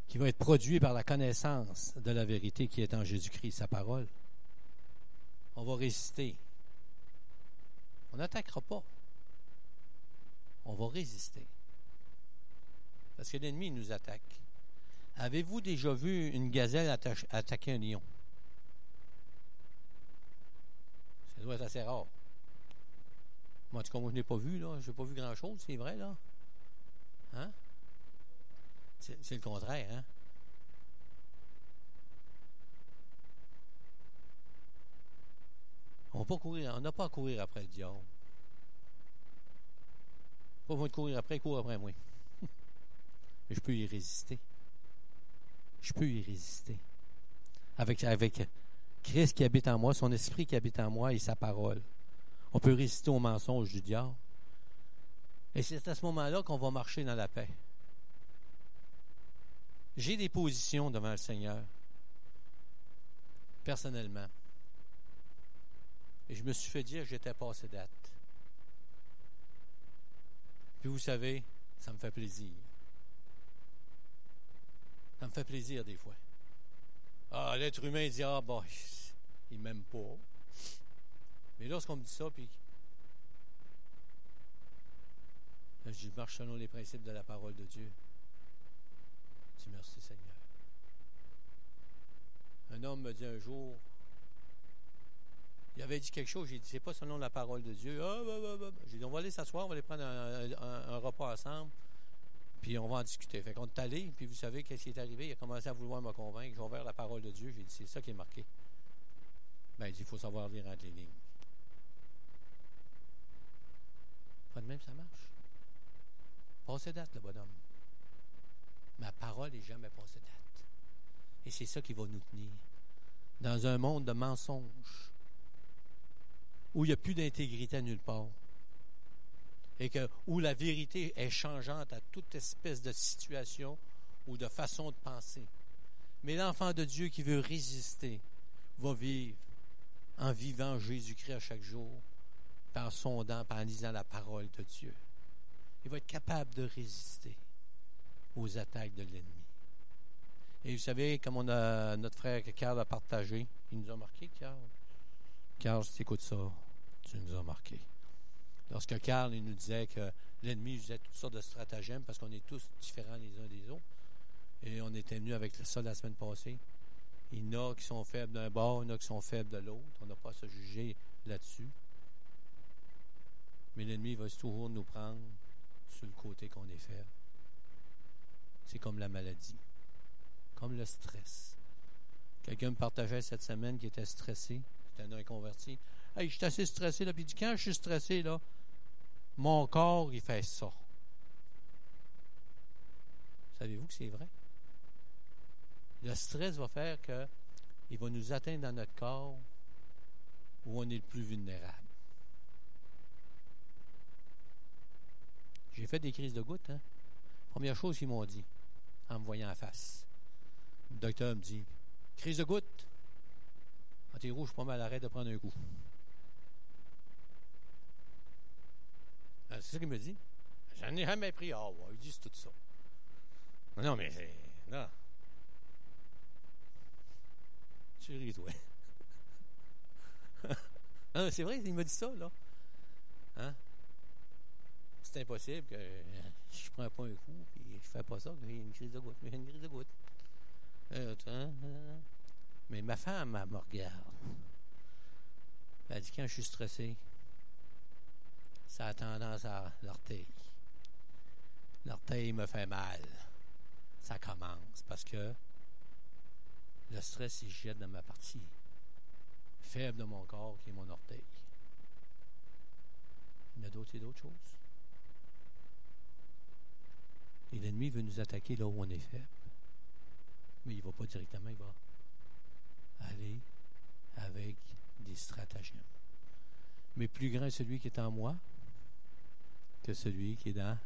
qui va être produit par la connaissance de la vérité qui est en Jésus-Christ, sa parole, on va résister. On n'attaquera pas. On va résister. Parce que l'ennemi nous attaque. Avez-vous déjà vu une gazelle attaquer un lion? Ça doit être assez rare. Moi, en tout cas, moi, je n'ai pas vu, là. Je n'ai pas vu grand-chose, c'est vrai, là. Hein? C'est le contraire, hein? On n'a pas à courir après le diable. Pas besoin de courir après, il court après moi. Mais je peux y résister. Je peux y résister. Avec Christ qui habite en moi, son esprit qui habite en moi et sa parole. On peut résister aux mensonges du diable. Et c'est à ce moment-là qu'on va marcher dans la paix. J'ai des positions devant le Seigneur, personnellement. Et je me suis fait dire que j'étais passé date. Puis vous savez, ça me fait plaisir. Ça me fait plaisir des fois. Ah, l'être humain dit, ah, bah, il m'aime pas. Mais lorsqu'on me dit ça, puis je marche selon les principes de la parole de Dieu. Je dis merci Seigneur. Un homme me dit un jour, il avait dit quelque chose, j'ai dit, c'est pas selon la parole de Dieu. J'ai dit, on va aller s'asseoir, on va aller prendre un repas ensemble, puis on va en discuter. Fait qu'on est allé, puis vous savez qu'est-ce qui est arrivé? Il a commencé à vouloir me convaincre. J'ai ouvert la parole de Dieu, j'ai dit, c'est ça qui est marqué. Ben, il dit, il faut savoir lire entre les lignes. Pas de même, ça marche. Passez date, le bonhomme. Ma parole n'est jamais passée date. Et c'est ça qui va nous tenir. Dans un monde de mensonges, où il n'y a plus d'intégrité à nulle part, et où la vérité est changeante à toute espèce de situation ou de façon de penser. Mais l'enfant de Dieu qui veut résister va vivre en vivant Jésus-Christ à chaque jour, en sondant, en lisant la parole de Dieu. Il va être capable de résister aux attaques de l'ennemi. Et vous savez, comme notre frère Carl a partagé, il nous a marqué, Carl. Carl, si tu écoutes ça, tu nous as marqué. Lorsque Carl il nous disait que l'ennemi usait toutes sortes de stratagèmes parce qu'on est tous différents les uns des autres, et on était venu avec ça la semaine passée. Il y en a qui sont faibles d'un bord, il y en a qui sont faibles de l'autre. On n'a pas à se juger là-dessus. Mais l'ennemi va toujours nous prendre sur le côté qu'on est faible. C'est comme la maladie, comme le stress. Quelqu'un me partageait cette semaine qui était stressé. C'était un inconverti. Hey, je suis assez stressé là. Puis il dit, quand je suis stressé là, mon corps il fait ça. Savez-vous que c'est vrai? Le stress va faire que il va nous atteindre dans notre corps où on est le plus vulnérable. J'ai fait des crises de gouttes. Première chose qu'ils m'ont dit, en me voyant en face. Le docteur me dit, crise de goutte. Quand t'es rouge, pas mal, arrête de prendre un coup. C'est ça qu'il me dit. J'en ai jamais pris. Ah, ouais, ils disent tout ça. Non, mais non. Tu ris, toi. Non, c'est vrai, il m'a dit ça, là. Hein? C'est impossible que je prends pas un coup et je fais pas ça, que j'ai une crise de goutte. Mais j'ai une crise de goutte. Mais ma femme, elle me regarde. Elle dit, quand je suis stressé, ça a tendance à l'orteil. L'orteil me fait mal. Ça commence parce que le stress, il jette dans ma partie faible de mon corps, qui est mon orteil. Il y en a d'autres et d'autres choses. Et l'ennemi veut nous attaquer là où on est faible. Mais il ne va pas directement, il va aller avec des stratagèmes. Mais plus grand est celui qui est en moi que celui qui est dans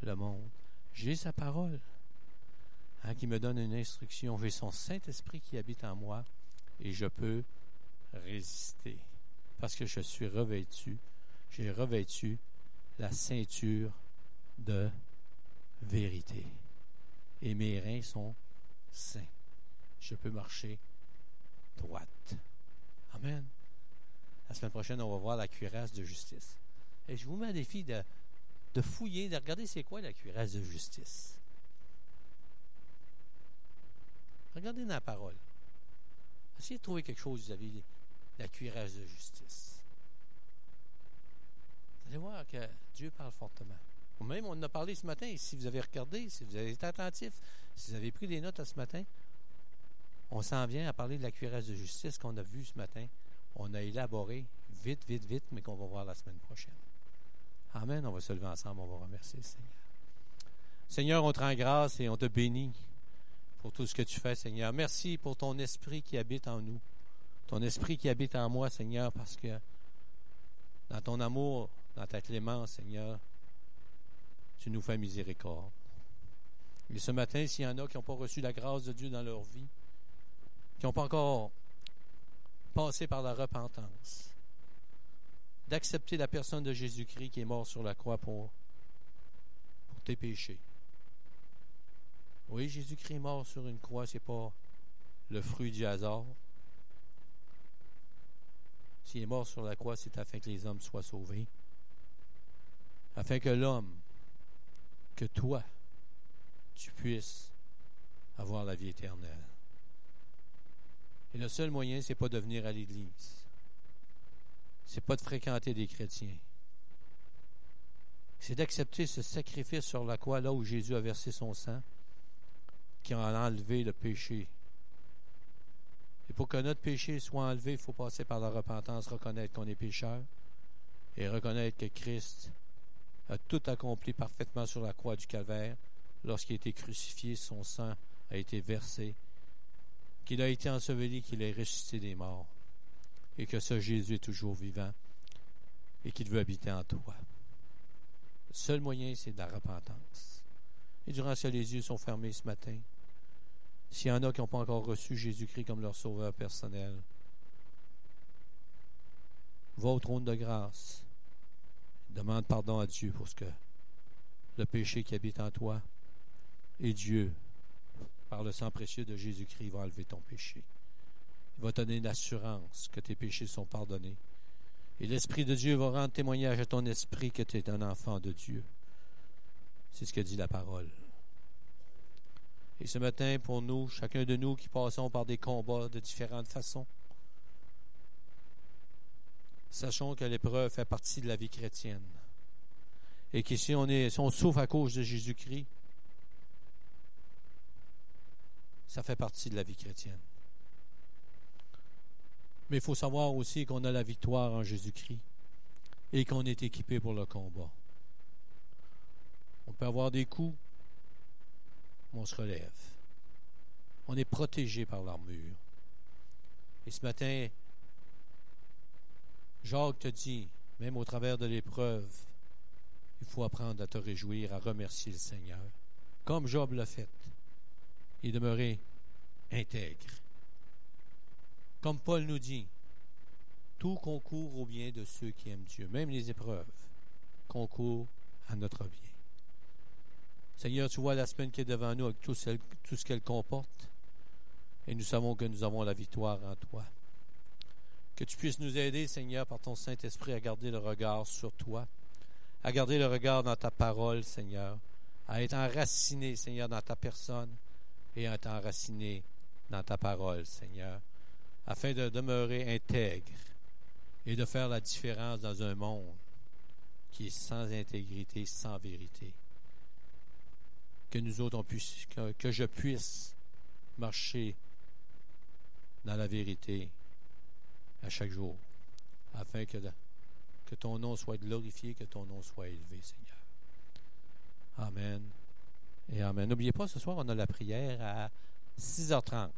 le monde. J'ai sa parole qui me donne une instruction. J'ai son Saint-Esprit qui habite en moi et je peux résister parce que je suis revêtu. J'ai revêtu la ceinture de vérité. Et mes reins sont sains. Je peux marcher droite. Amen. La semaine prochaine, on va voir la cuirasse de justice. Et je vous mets à défi de fouiller, de regarder c'est quoi la cuirasse de justice. Regardez dans la parole. Essayez de trouver quelque chose, vous avez la cuirasse de justice. Vous allez voir que Dieu parle fortement. Même, on en a parlé ce matin, et si vous avez regardé, si vous avez été attentif, si vous avez pris des notes ce matin, on s'en vient à parler de la cuirasse de justice qu'on a vue ce matin. On a élaboré vite, mais qu'on va voir la semaine prochaine. Amen. On va se lever ensemble, on va remercier le Seigneur. Seigneur, on te rend grâce et on te bénit pour tout ce que tu fais, Seigneur. Merci pour ton esprit qui habite en nous. Ton esprit qui habite en moi, Seigneur, parce que dans ton amour, dans ta clémence, Seigneur, tu nous fais miséricorde. Et ce matin, s'il y en a qui n'ont pas reçu la grâce de Dieu dans leur vie, qui n'ont pas encore passé par la repentance, d'accepter la personne de Jésus-Christ qui est mort sur la croix pour tes péchés. Oui, Jésus-Christ est mort sur une croix, ce n'est pas le fruit du hasard. S'il est mort sur la croix, c'est afin que les hommes soient sauvés. Afin que l'homme, que toi, tu puisses avoir la vie éternelle. Et le seul moyen, c'est pas de venir à l'Église. C'est pas de fréquenter des chrétiens. C'est d'accepter ce sacrifice sur la croix, là où Jésus a versé son sang, qui a enlevé le péché. Et pour que notre péché soit enlevé, il faut passer par la repentance, reconnaître qu'on est pécheur et reconnaître que Christ a tout accompli parfaitement sur la croix du Calvaire lorsqu'il a été crucifié, son sang a été versé, qu'il a été enseveli, qu'il est ressuscité des morts et que ce Jésus est toujours vivant et qu'il veut habiter en toi. Le seul moyen, c'est de la repentance. Et durant ce que les yeux sont fermés ce matin, s'il y en a qui n'ont pas encore reçu Jésus-Christ comme leur sauveur personnel, va au trône de grâce. Demande pardon à Dieu pour ce que le péché qui habite en toi. Et Dieu, par le sang précieux de Jésus-Christ, va enlever ton péché. Il va te donner l'assurance que tes péchés sont pardonnés. Et l'Esprit de Dieu va rendre témoignage à ton esprit que tu es un enfant de Dieu. C'est ce que dit la parole. Et ce matin, pour nous, chacun de nous qui passons par des combats de différentes façons, sachons que l'épreuve fait partie de la vie chrétienne. Et que si on souffre à cause de Jésus-Christ, ça fait partie de la vie chrétienne. Mais il faut savoir aussi qu'on a la victoire en Jésus-Christ et qu'on est équipé pour le combat. On peut avoir des coups, mais on se relève. On est protégé par l'armure. Et ce matin, Jacques te dit, même au travers de l'épreuve, il faut apprendre à te réjouir, à remercier le Seigneur. Comme Job l'a fait. Il est demeuré intègre. Comme Paul nous dit, tout concourt au bien de ceux qui aiment Dieu, même les épreuves concourent à notre bien. Seigneur, tu vois la semaine qui est devant nous avec tout ce qu'elle comporte, et nous savons que nous avons la victoire en toi. Que tu puisses nous aider, Seigneur, par ton Saint-Esprit, à garder le regard sur toi, à garder le regard dans ta parole, Seigneur, à être enraciné, Seigneur, dans ta personne et à être enraciné dans ta parole, Seigneur, afin de demeurer intègre et de faire la différence dans un monde qui est sans intégrité, sans vérité. Que nous autres, que je puisse marcher dans la vérité à chaque jour, afin que ton nom soit glorifié, que ton nom soit élevé, Seigneur. Amen et amen. N'oubliez pas, ce soir, on a la prière à 6h30.